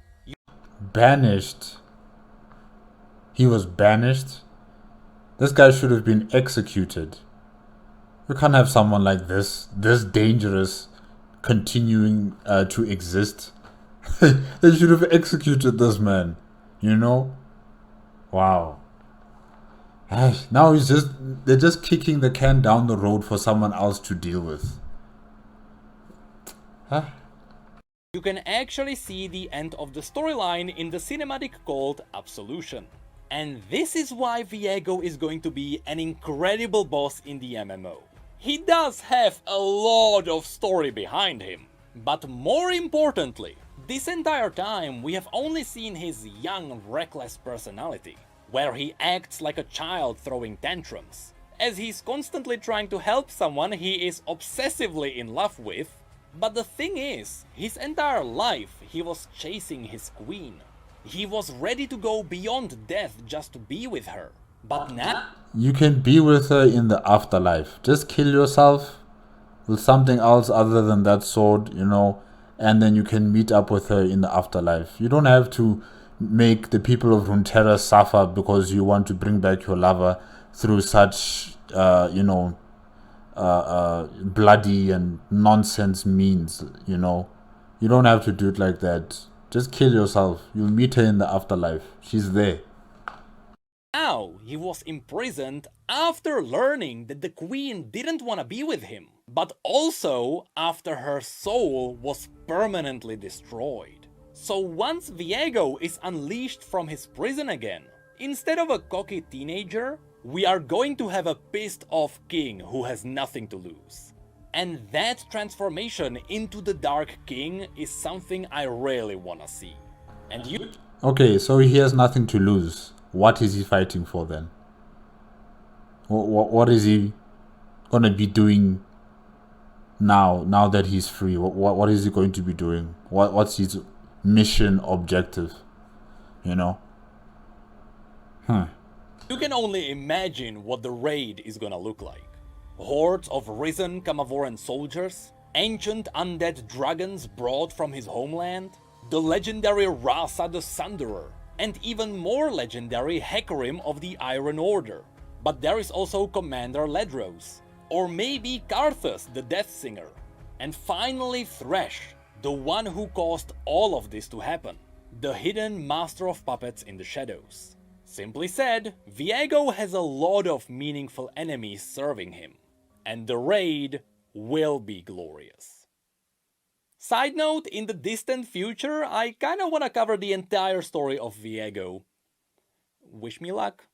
Banished? He was banished? This guy should have been executed. We can't have someone like this dangerous, continuing to exist. They should have executed this man, you know? Wow. Now they're just kicking the can down the road for someone else to deal with. You can actually see the end of the storyline in the cinematic called Absolution. And this is why Viego is going to be an incredible boss in the MMO. He does have a lot of story behind him, but more importantly, this entire time we have only seen his young, reckless personality, where he acts like a child throwing tantrums, as he's constantly trying to help someone he is obsessively in love with. But the thing is, his entire life he was chasing his queen. He was ready to go beyond death just to be with her. But now you can be with her in the afterlife. Just kill yourself with something else other than that sword, and then you can meet up with her in the afterlife. You don't have to make the people of Runeterra suffer because you want to bring back your lover through such, bloody and nonsense means, You don't have to do it like that. Just kill yourself. You'll meet her in the afterlife. She's there. Now he was imprisoned after learning that the queen didn't want to be with him, but also after her soul was permanently destroyed. So once Viego is unleashed from his prison again, instead of a cocky teenager, we are going to have a pissed off king who has nothing to lose. And that transformation into the Dark King is something I really wanna see. And you... Okay, so he has nothing to lose. What is he fighting for then? What is he gonna be doing now that he's free? What is he going to be doing? What's his mission objective? You know? You can only imagine what the raid is gonna look like. Hordes of risen Camavoran soldiers, ancient undead dragons brought from his homeland, the legendary Rasa the Sunderer, and even more legendary Hecarim of the Iron Order. But there is also Commander Ledros, or maybe Karthus the Death Singer, and finally Thresh, the one who caused all of this to happen, the hidden master of puppets in the shadows. Simply said, Viego has a lot of meaningful enemies serving him, and the raid will be glorious. Side note, in the distant future, I kinda wanna cover the entire story of Viego. Wish me luck.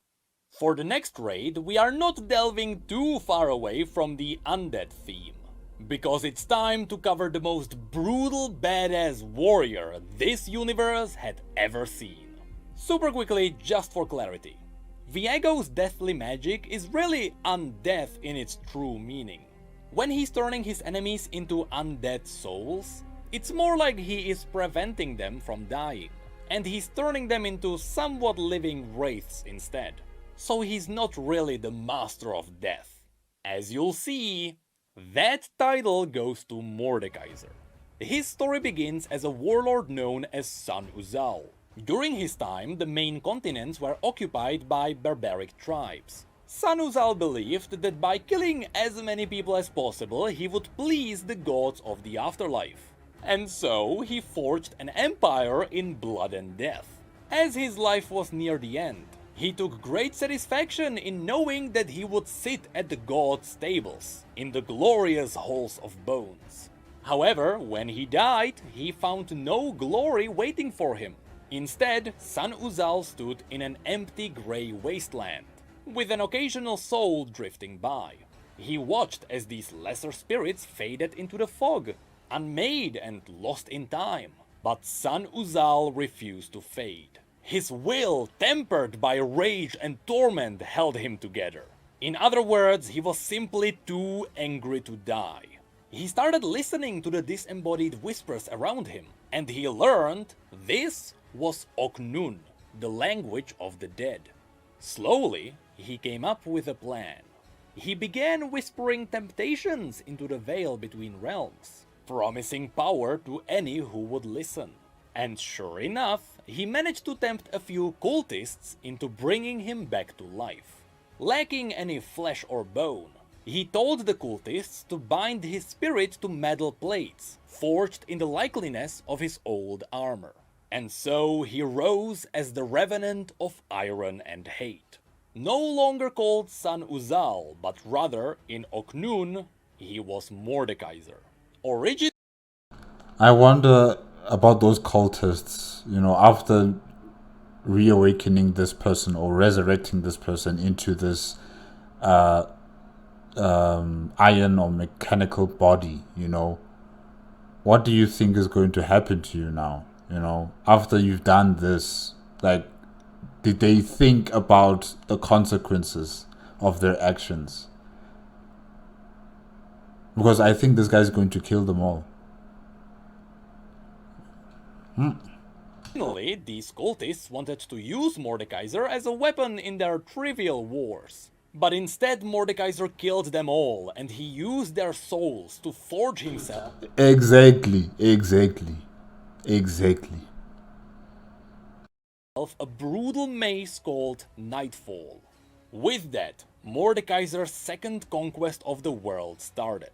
For the next raid, we are not delving too far away from the undead theme, because it's time to cover the most brutal badass warrior this universe had ever seen. Super quickly, just for clarity. Viego's deathly magic is really undeath in its true meaning. When he's turning his enemies into undead souls, it's more like he is preventing them from dying, and he's turning them into somewhat living wraiths instead. So he's not really the master of death. As you'll see, that title goes to Mordekaiser. His story begins as a warlord known as San Uzal. During his time, the main continents were occupied by barbaric tribes. San Uzal believed that by killing as many people as possible, he would please the gods of the afterlife. And so, he forged an empire in blood and death. As his life was near the end, he took great satisfaction in knowing that he would sit at the gods' tables, in the glorious halls of bones. However, when he died, he found no glory waiting for him. Instead, San Uzal stood in an empty grey wasteland, with an occasional soul drifting by. He watched as these lesser spirits faded into the fog, unmade and lost in time. But San Uzal refused to fade. His will, tempered by rage and torment, held him together. In other words, he was simply too angry to die. He started listening to the disembodied whispers around him, and he learned this was Oknun, the language of the dead. Slowly, he came up with a plan. He began whispering temptations into the veil between realms, promising power to any who would listen. And sure enough, he managed to tempt a few cultists into bringing him back to life. Lacking any flesh or bone, he told the cultists to bind his spirit to metal plates, forged in the likeliness of his old armor. And so he rose as the Revenant of Iron and Hate. No longer called San Uzal, but rather, in Oknun, he was Mordekaiser. I wonder about those cultists, after reawakening this person or resurrecting this person into this iron or mechanical body, what do you think is going to happen to you now? After you've done this, did they think about the consequences of their actions? Because I think this guy's going to kill them all. Originally, these cultists wanted to use Mordekaiser as a weapon in their trivial wars. But instead, Mordekaiser killed them all, and he used their souls to forge himself. Exactly. A brutal mace called Nightfall. With that, Mordekaiser's second conquest of the world started.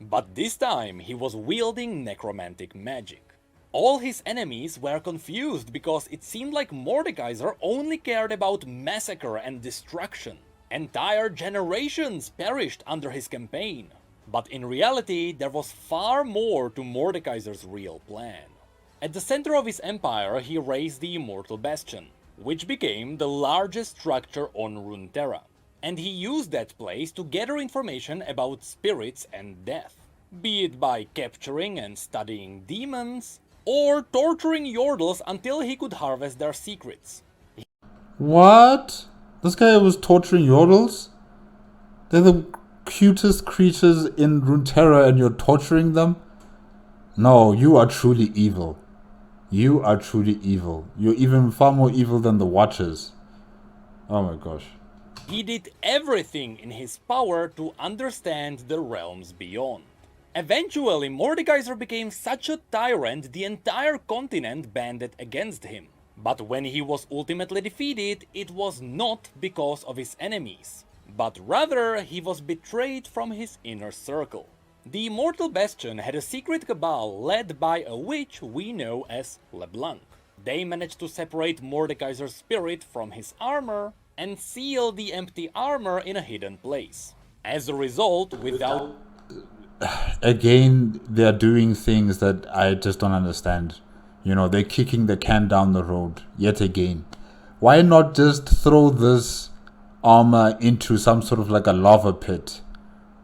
But this time, he was wielding necromantic magic. All his enemies were confused because it seemed like Mordekaiser only cared about massacre and destruction. Entire generations perished under his campaign. But in reality, there was far more to Mordekaiser's real plan. At the center of his empire, he raised the Immortal Bastion, which became the largest structure on Runeterra. And he used that place to gather information about spirits and death, be it by capturing and studying demons, or torturing Yordles until he could harvest their secrets. What? This guy was torturing Yordles? They're the cutest creatures in Runeterra and you're torturing them? No, you are truly evil. You are truly evil. You're even far more evil than the Watchers. Oh my gosh. He did everything in his power to understand the realms beyond. Eventually, Mordekaiser became such a tyrant the entire continent banded against him. But when he was ultimately defeated, it was not because of his enemies, but rather he was betrayed from his inner circle. The Immortal Bastion had a secret cabal led by a witch we know as LeBlanc. They managed to separate Mordekaiser's spirit from his armor and seal the empty armor in a hidden place. As a result, without... Again, they're doing things that I just don't understand. You know, they're kicking the can down the road yet again. Why not just throw this armor into some sort of like a lava pit,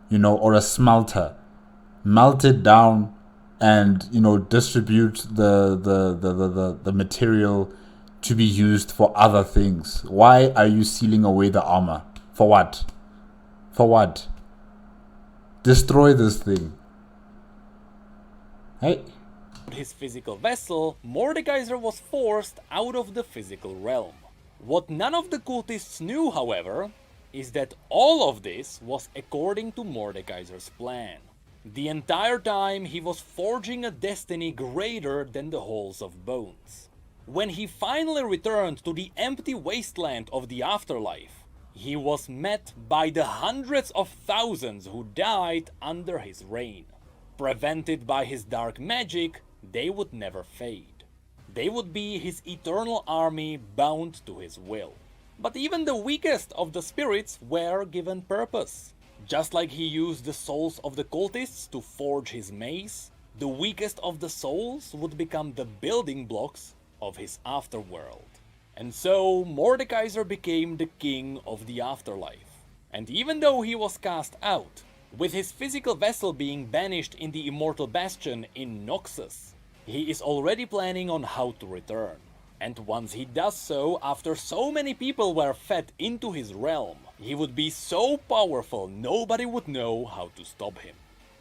you know, or a smelter, melt it down, and you know, distribute the material to be used for other things? Why are you sealing away the armor? For what? For what? Destroy this thing. Hey. His physical vessel, Mordekaiser was forced out of the physical realm. What none of the cultists knew, however, is that all of this was according to Mordekaiser's plan. The entire time he was forging a destiny greater than the halls of bones. When he finally returned to the empty wasteland of the afterlife, he was met by the hundreds of thousands who died under his reign. Prevented by his dark magic, they would never fade. They would be his eternal army bound to his will. But even the weakest of the spirits were given purpose. Just like he used the souls of the cultists to forge his maze, the weakest of the souls would become the building blocks of his afterworld. And so Mordekaiser became the king of the afterlife. And even though he was cast out, with his physical vessel being banished in the Immortal Bastion in Noxus, he is already planning on how to return. And once he does so, after so many people were fed into his realm, he would be so powerful nobody would know how to stop him.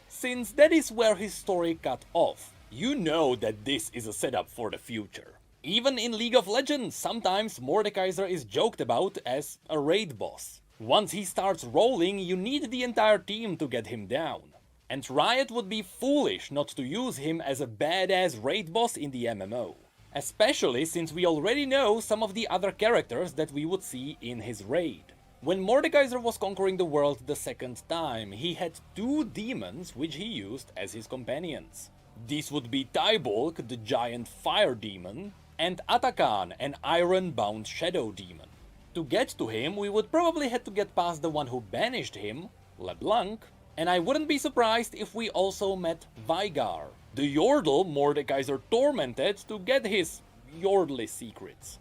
Since that is where his story cut off, you know that this is a setup for the future. Even in League of Legends, sometimes Mordekaiser is joked about as a raid boss. Once he starts rolling, you need the entire team to get him down. And Riot would be foolish not to use him as a badass raid boss in the MMO. Especially since we already know some of the other characters that we would see in his raid. When Mordekaiser was conquering the world the second time, he had two demons which he used as his companions. These would be Tybolk, the giant fire demon, and Atakan, an iron-bound shadow demon. To get to him, we would probably have to get past the one who banished him, LeBlanc, and I wouldn't be surprised if we also met Viego, the Yordle Mordekaiser tormented to get his Yordle secrets.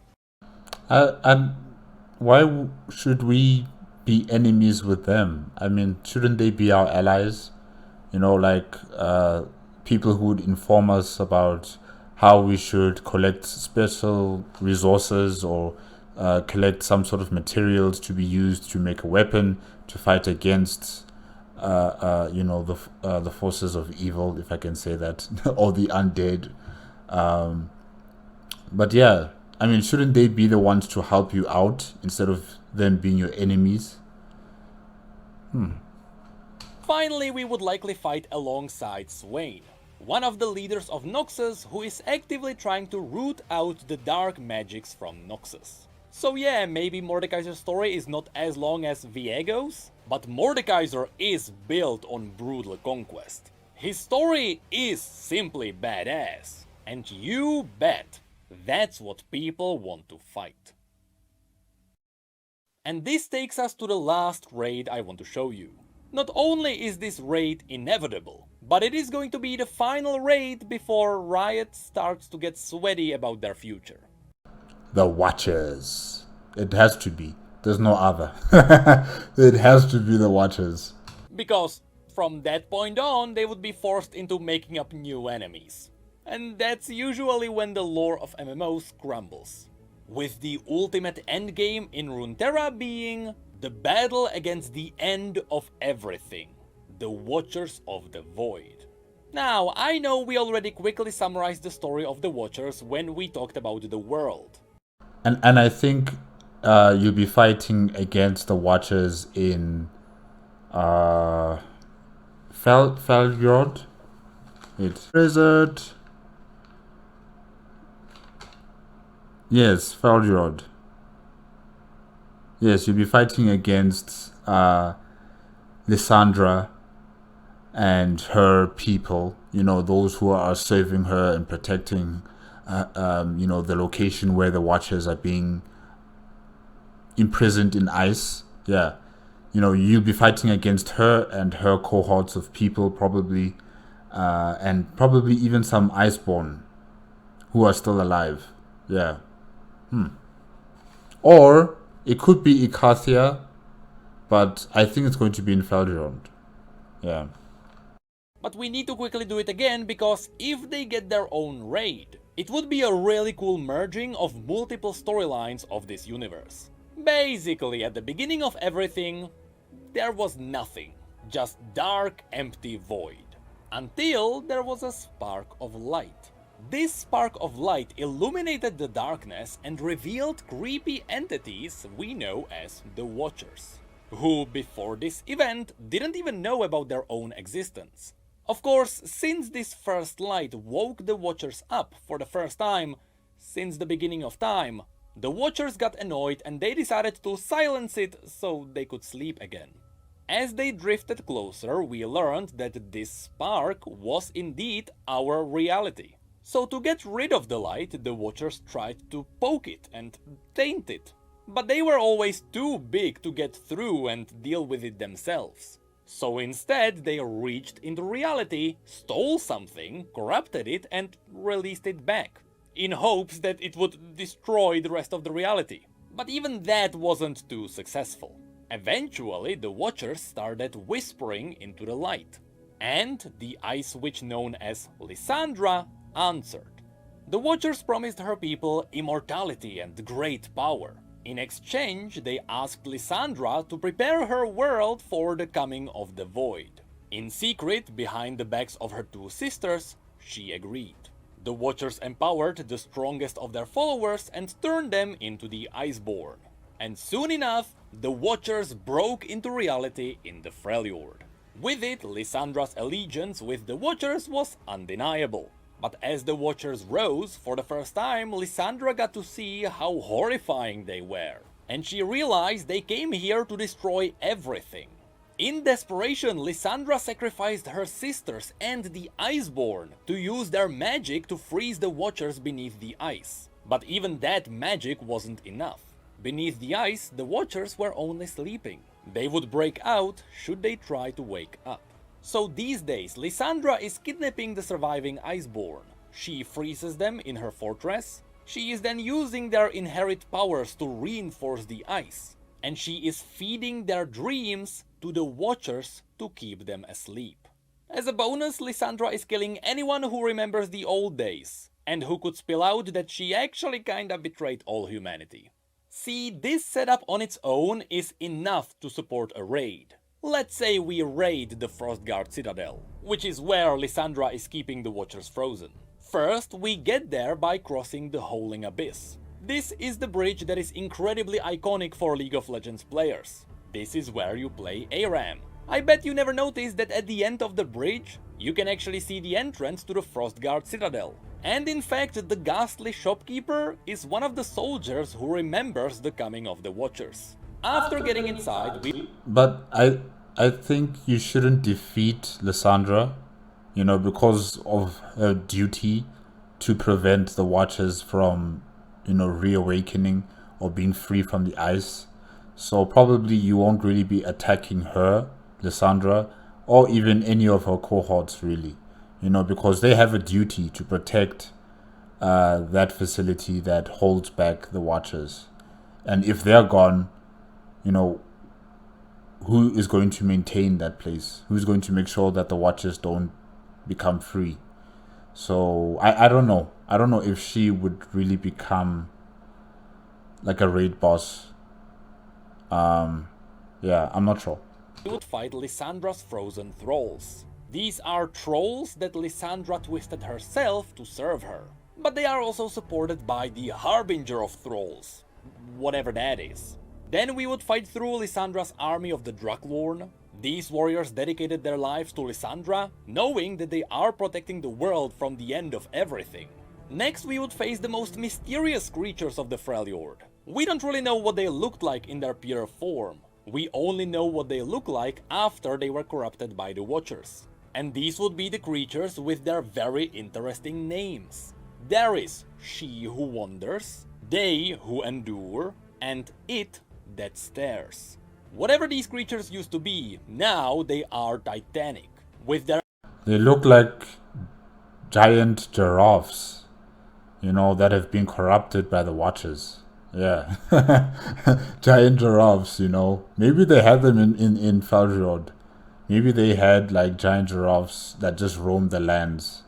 And why should we be enemies with them? I mean, shouldn't they be our allies? You know, like people who would inform us about how we should collect special resources or collect some sort of materials to be used to make a weapon to fight against, you know, the forces of evil, if I can say that, or the undead. But yeah, I mean, shouldn't they be the ones to help you out instead of them being your enemies? Finally, we would likely fight alongside Swain, one of the leaders of Noxus who is actively trying to root out the dark magics from Noxus. So yeah, maybe Mordekaiser's story is not as long as Viego's, but Mordekaiser is built on brutal conquest. His story is simply badass, and you bet that's what people want to fight. And this takes us to the last raid I want to show you. Not only is this raid inevitable, but it is going to be the final raid before Riot starts to get sweaty about their future. The Watchers. It has to be. There's no other. It has to be the Watchers. Because from that point on, they would be forced into making up new enemies. And that's usually when the lore of MMOs crumbles. With the ultimate endgame in Runeterra being The battle against the end of everything, the Watchers of the Void. Now, I know we already quickly summarized the story of the Watchers when we talked about the world. And I think you'll be fighting against the Watchers in Felgrod. It's Desert. Yes, Felgrod. Yes, you'll be fighting against Lysandra and her people, those who are serving her and protecting, the location where the Watchers are being imprisoned in ice. Yeah. You'll be fighting against her and her cohorts of people, probably, and probably even some Iceborne who are still alive. Yeah. Or it could be Icathia, but I think it's going to be in Felderond. Yeah. But we need to quickly do it again, because if they get their own raid, it would be a really cool merging of multiple storylines of this universe. Basically, at the beginning of everything, there was nothing. Just dark, empty void. Until there was a spark of light. This spark of light illuminated the darkness and revealed creepy entities we know as the Watchers, who before this event didn't even know about their own existence. Of course, since this first light woke the Watchers up for the first time since the beginning of time, the Watchers got annoyed and they decided to silence it so they could sleep again. As they drifted closer, we learned that this spark was indeed our reality. So to get rid of the light, the Watchers tried to poke it and taint it. But they were always too big to get through and deal with it themselves. So instead, they reached into reality, stole something, corrupted it, and released it back, in hopes that it would destroy the rest of the reality. But even that wasn't too successful. Eventually, the Watchers started whispering into the light, and the Ice Witch known as Lysandra answered. The Watchers promised her people immortality and great power. In exchange, they asked Lysandra to prepare her world for the coming of the Void. In secret, behind the backs of her two sisters, she agreed. The Watchers empowered the strongest of their followers and turned them into the Iceborne. And soon enough, the Watchers broke into reality in the Freljord. With it, Lysandra's allegiance with the Watchers was undeniable. But as the Watchers rose, for the first time, Lysandra got to see how horrifying they were. And she realized they came here to destroy everything. In desperation, Lysandra sacrificed her sisters and the Iceborne to use their magic to freeze the Watchers beneath the ice. But even that magic wasn't enough. Beneath the ice, the Watchers were only sleeping. They would break out should they try to wake up. So these days, Lysandra is kidnapping the surviving Iceborne. She freezes them in her fortress. She is then using their inherent powers to reinforce the ice. And she is feeding their dreams to the Watchers to keep them asleep. As a bonus, Lysandra is killing anyone who remembers the old days, and who could spill out that she actually kinda betrayed all humanity. See, this setup on its own is enough to support a raid. Let's say we raid the Frostguard Citadel, which is where Lysandra is keeping the Watchers frozen. First, we get there by crossing the Howling Abyss. This is the bridge that is incredibly iconic for League of Legends players. This is where you play ARAM. I bet you never noticed that at the end of the bridge, you can actually see the entrance to the Frostguard Citadel. And in fact, the ghastly shopkeeper is one of the soldiers who remembers the coming of the Watchers. After getting inside, But I think you shouldn't defeat Lysandra, because of her duty to prevent the Watchers from, reawakening or being free from the ice. So probably you won't really be attacking her, Lysandra, or even any of her cohorts really, because they have a duty to protect that facility that holds back the Watchers. And if they're gone, who is going to maintain that place? Who's going to make sure that the Watchers don't become free? So I don't know. I don't know if she would really become like a raid boss. Yeah, I'm not sure. We would fight Lysandra's frozen thralls. These are trolls that Lysandra twisted herself to serve her. But they are also supported by the Harbinger of Thralls, whatever that is. Then we would fight through Lysandra's army of the Draklorn. These warriors dedicated their lives to Lysandra, knowing that they are protecting the world from the end of everything. Next we would face the most mysterious creatures of the Freljord. We don't really know what they looked like in their pure form. We only know what they look like after they were corrupted by the Watchers. And these would be the creatures with their very interesting names. There is She Who Wanders, They Who Endure, and It That Stares. Whatever these creatures used to be, now they are titanic, with their... They look like giant giraffes, you know, that have been corrupted by the Watchers. Yeah. Giant giraffes, you know. Maybe they had them in Feljord. Maybe they had like giant giraffes that just roamed the lands.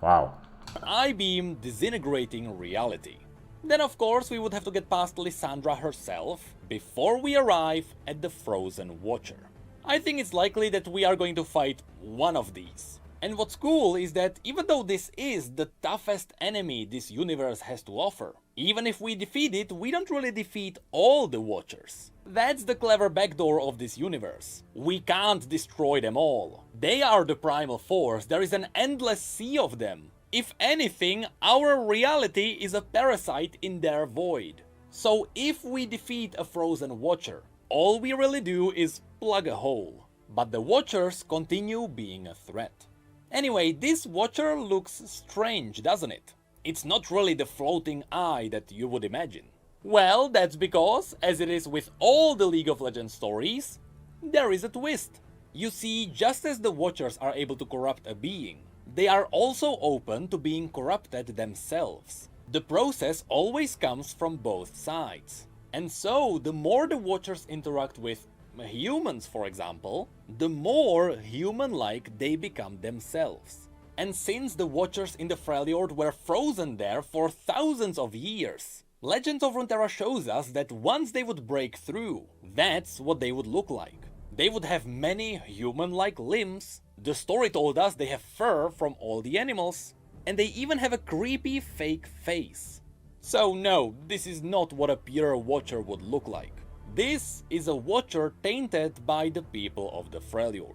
Wow. I-beam disintegrating reality. Then of course we would have to get past Lysandra herself before we arrive at the Frozen Watcher. I think it's likely that we are going to fight one of these. And what's cool is that even though this is the toughest enemy this universe has to offer, even if we defeat it, we don't really defeat all the Watchers. That's the clever backdoor of this universe. We can't destroy them all. They are the primal force, there is an endless sea of them. If anything, our reality is a parasite in their void. So if we defeat a Frozen Watcher, all we really do is plug a hole. But the Watchers continue being a threat. Anyway, this Watcher looks strange, doesn't it? It's not really the floating eye that you would imagine. Well, that's because, as it is with all the League of Legends stories, there is a twist. You see, just as the Watchers are able to corrupt a being, they are also open to being corrupted themselves. The process always comes from both sides. And so, the more the Watchers interact with humans, for example, the more human-like they become themselves. And since the Watchers in the Freljord were frozen there for thousands of years, Legends of Runeterra shows us that once they would break through, that's what they would look like. They would have many human-like limbs, the story told us they have fur from all the animals, and they even have a creepy fake face. So no, this is not what a pure Watcher would look like. This is a Watcher tainted by the people of the Freljord.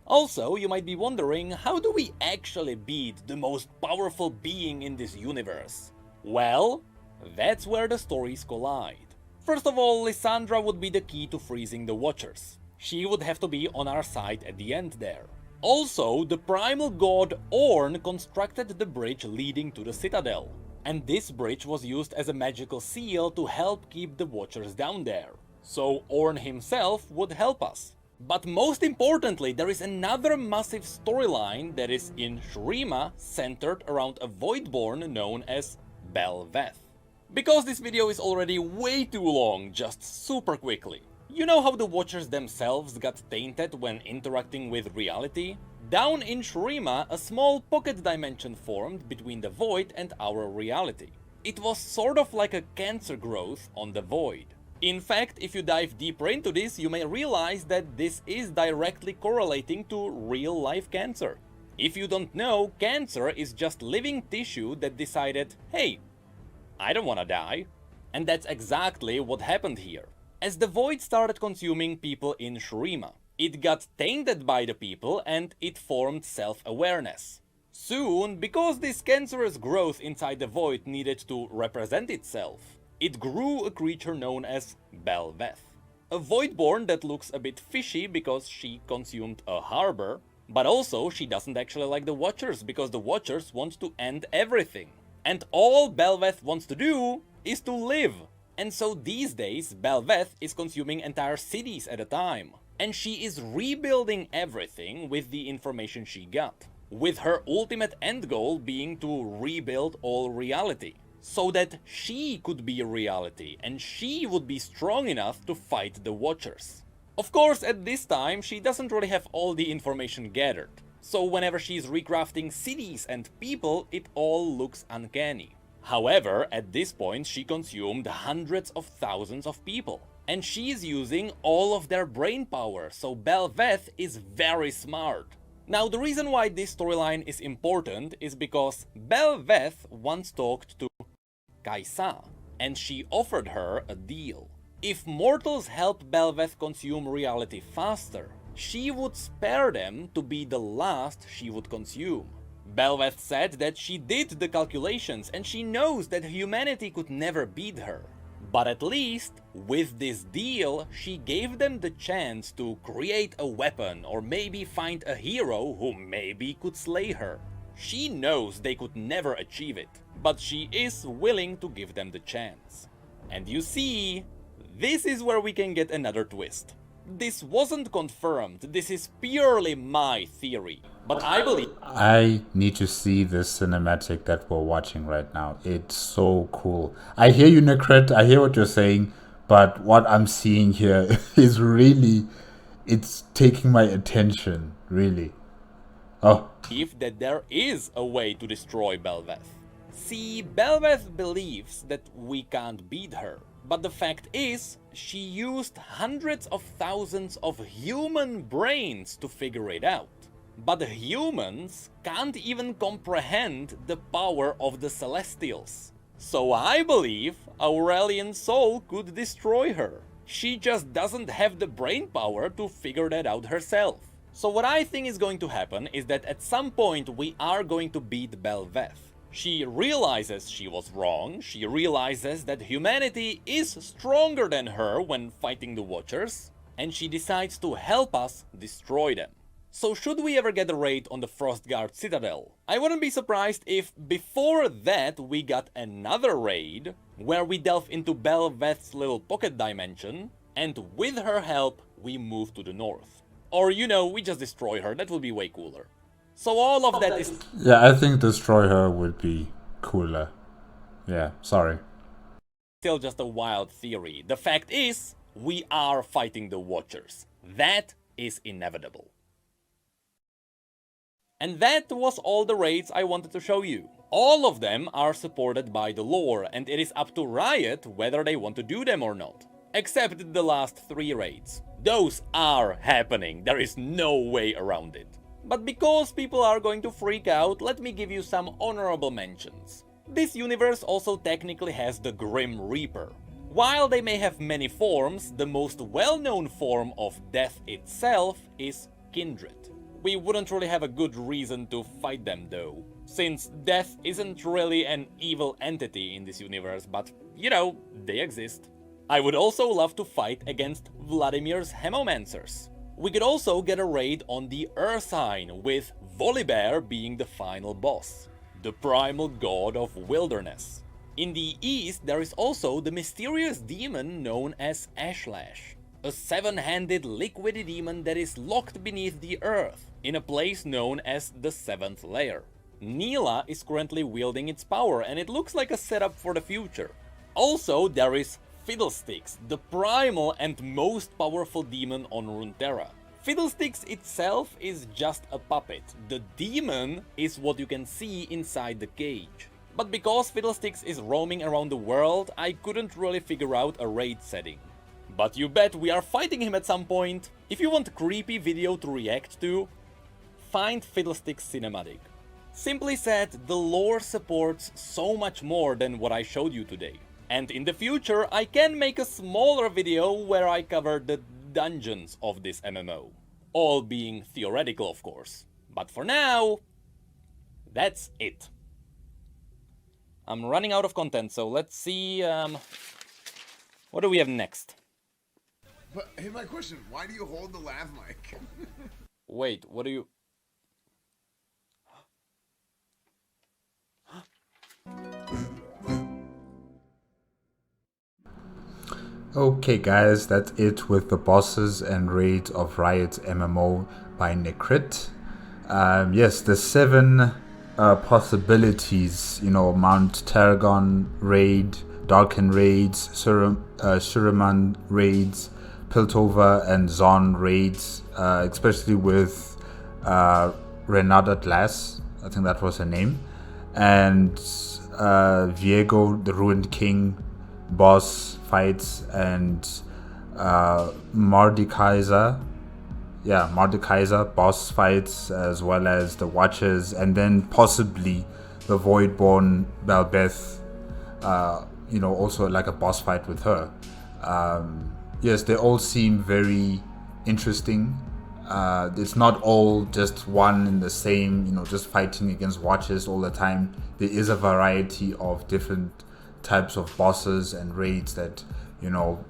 Also, you might be wondering, how do we actually beat the most powerful being in this universe? Well, that's where the stories collide. First of all, Lysandra would be the key to freezing the Watchers. She would have to be on our side at the end there. Also, the primal god Ornn constructed the bridge leading to the Citadel. And this bridge was used as a magical seal to help keep the Watchers down there. So Ornn himself would help us. But most importantly, there is another massive storyline that is in Shurima, centered around a Voidborn known as Bel'Veth. Because this video is already way too long, just super quickly. You know how the Watchers themselves got tainted when interacting with reality? Down in Shurima, a small pocket dimension formed between the Void and our reality. It was sort of like a cancer growth on the Void. In fact, if you dive deeper into this, you may realize that this is directly correlating to real-life cancer. If you don't know, cancer is just living tissue that decided, hey, I don't wanna die. And that's exactly what happened here. As the Void started consuming people in Shurima, it got tainted by the people and it formed self-awareness. Soon, because this cancerous growth inside the Void needed to represent itself, it grew a creature known as Bel'Veth. A Voidborn that looks a bit fishy because she consumed a harbor, but also she doesn't actually like the Watchers because the Watchers want to end everything. And all Bel'Veth wants to do is to live. And so these days, Bel'Veth is consuming entire cities at a time. And she is rebuilding everything with the information she got. With her ultimate end goal being to rebuild all reality. So that she could be reality and she would be strong enough to fight the Watchers. Of course, at this time, she doesn't really have all the information gathered. So whenever she's recrafting cities and people, it all looks uncanny. However, at this point, she consumed hundreds of thousands of people. And she's using all of their brain power, so Belveth is very smart. Now, the reason why this storyline is important is because Belveth once talked to Kaisa, and she offered her a deal. If mortals help Belveth consume reality faster, she would spare them to be the last she would consume. Belveth said that she did the calculations and she knows that humanity could never beat her. But at least, with this deal, she gave them the chance to create a weapon or maybe find a hero who maybe could slay her. She knows they could never achieve it, but she is willing to give them the chance. And you see, this is where we can get another twist. This wasn't confirmed, this is purely my theory, but I believe... I need to see this cinematic that we're watching right now. It's so cool. I hear you, Necrit, I hear what you're saying, but what I'm seeing here is really... it's taking my attention, really. Oh. That there is a way to destroy Belveth. See, Belveth believes that we can't beat her. But the fact is, she used hundreds of thousands of human brains to figure it out. But the humans can't even comprehend the power of the Celestials. So I believe Aurelian Soul could destroy her. She just doesn't have the brain power to figure that out herself. So what I think is going to happen is that at some point we are going to beat Belveth. She realizes she was wrong, she realizes that humanity is stronger than her when fighting the Watchers, and she decides to help us destroy them. So should we ever get a raid on the Frostguard Citadel, I wouldn't be surprised if before that we got another raid, where we delve into Belveth's little pocket dimension, and with her help we move to the north. Or, you know, we just destroy her, that would be way cooler. So all of that is... yeah, I think destroy her would be cooler. Yeah, sorry. Still just a wild theory. The fact is, we are fighting the Watchers. That is inevitable. And that was all the raids I wanted to show you. All of them are supported by the lore, and it is up to Riot whether they want to do them or not. Except the last 3 raids. Those are happening, there is no way around it. But because people are going to freak out, let me give you some honorable mentions. This universe also technically has the Grim Reaper. While they may have many forms, the most well-known form of death itself is Kindred. We wouldn't really have a good reason to fight them though, since death isn't really an evil entity in this universe, but, you know, they exist. I would also love to fight against Vladimir's Hemomancers. We could also get a raid on the Ursine, with Volibear being the final boss, the primal god of wilderness. In the east there is also the mysterious demon known as Ashlash, a 7-handed liquid demon that is locked beneath the earth, in a place known as the 7th layer. Neela is currently wielding its power and it looks like a setup for the future. Also there is Fiddlesticks, the primal and most powerful demon on Runeterra. Fiddlesticks itself is just a puppet. The demon is what you can see inside the cage. But because Fiddlesticks is roaming around the world, I couldn't really figure out a raid setting. But you bet we are fighting him at some point. If you want a creepy video to react to, find Fiddlesticks cinematic. Simply said, the lore supports so much more than what I showed you today. And in the future, I can make a smaller video where I cover the dungeons of this MMO. All being theoretical, of course. But for now, that's it. I'm running out of content, so let's see, what do we have next? But, hey, my question, why do you hold the lav mic? Wait, what do you... Okay guys, that's it with the bosses and raids of Riot's MMO by Necrit. Yes, the 7 possibilities, you know, Mount Targon raid, Darkin raids, Shuriman raids, Piltover and Zaun raids, especially with Renata Glass, I think that was her name, and Viego, the Ruined King boss fights, and Mordekaiser. Yeah, Mordekaiser boss fights, as well as the Watchers, and then possibly the Voidborn Belbeth. Also like a boss fight with her. Yes, they all seem very interesting. It's not all just one and the same, just fighting against Watchers all the time. There is a variety of different types of bosses and raids that,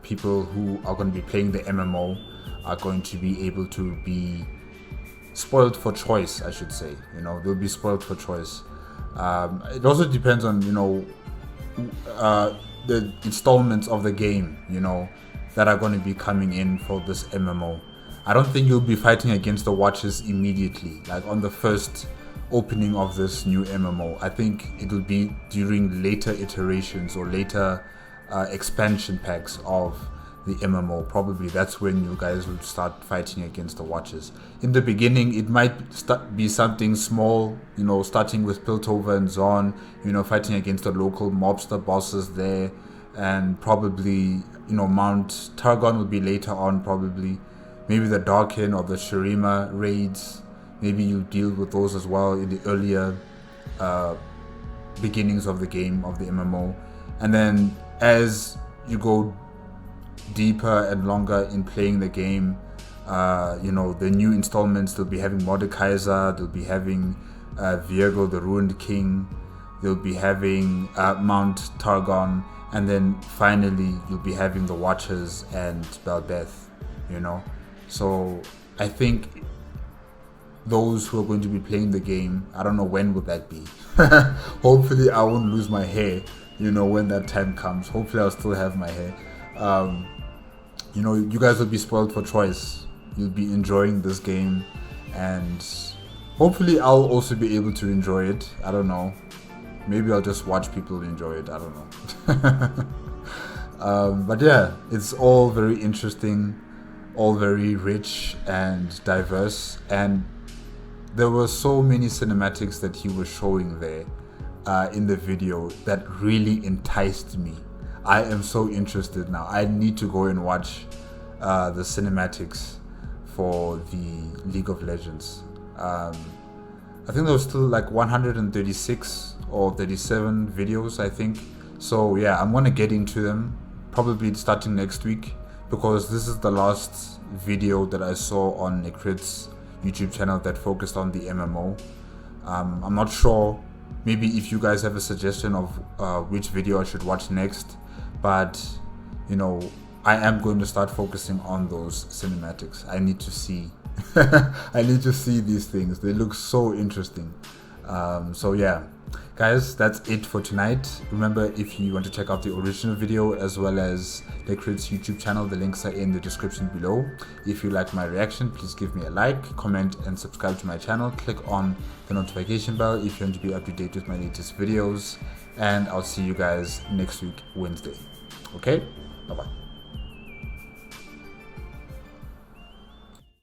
people who are going to be playing the MMO are going to be able to be spoiled for choice, I should say. They'll be spoiled for choice. It also depends on, the installments of the game, that are going to be coming in for this MMO. I don't think you'll be fighting against the Watchers immediately, like on the first opening of this new MMO. I think it'll be during later iterations or later expansion packs of the MMO. Probably that's when you guys will start fighting against the Watchers. In the beginning, it might be something small, starting with Piltover and Zaun, fighting against the local mobster bosses there, and probably, Mount Targon will be later on, probably. Maybe the Darkin or the Shuriman raids, maybe you deal with those as well in the earlier beginnings of the game, of the MMO. And then as you go deeper and longer in playing the game, the new installments, they'll be having Mordekaiser, they'll be having Viego, the Ruined King, they'll be having Mount Targon, and then finally you'll be having the Watchers and Belbeth, So I think those who are going to be playing the game, I don't know when would that be. Hopefully I won't lose my hair, when that time comes. Hopefully I'll still have my hair. You guys will be spoiled for choice. You'll be enjoying this game, and hopefully I'll also be able to enjoy it. I don't know. Maybe I'll just watch people enjoy it. I don't know. But yeah, it's all very interesting, all very rich and diverse, and there were so many cinematics that he was showing there in the video that really enticed me. I am so interested now. I need to go and watch the cinematics for the League of Legends. I think there was still like 136 or 37 videos, I think. So yeah, I'm gonna get into them probably starting next week, because this is the last video that I saw on Necrit's YouTube channel that focused on the MMO. I'm not sure, maybe if you guys have a suggestion of which video I should watch next, but I am going to start focusing on those cinematics. I need to see I need to see these things. They look so interesting. So yeah, guys, that's it for tonight. Remember, if you want to check out the original video as well as Necrit's YouTube channel, the links are in the description below. If you like my reaction, please give me a like, comment, and subscribe to my channel. Click on the notification bell if you want to be up to date with my latest videos, and I'll see you guys next week, Wednesday. Okay, bye bye.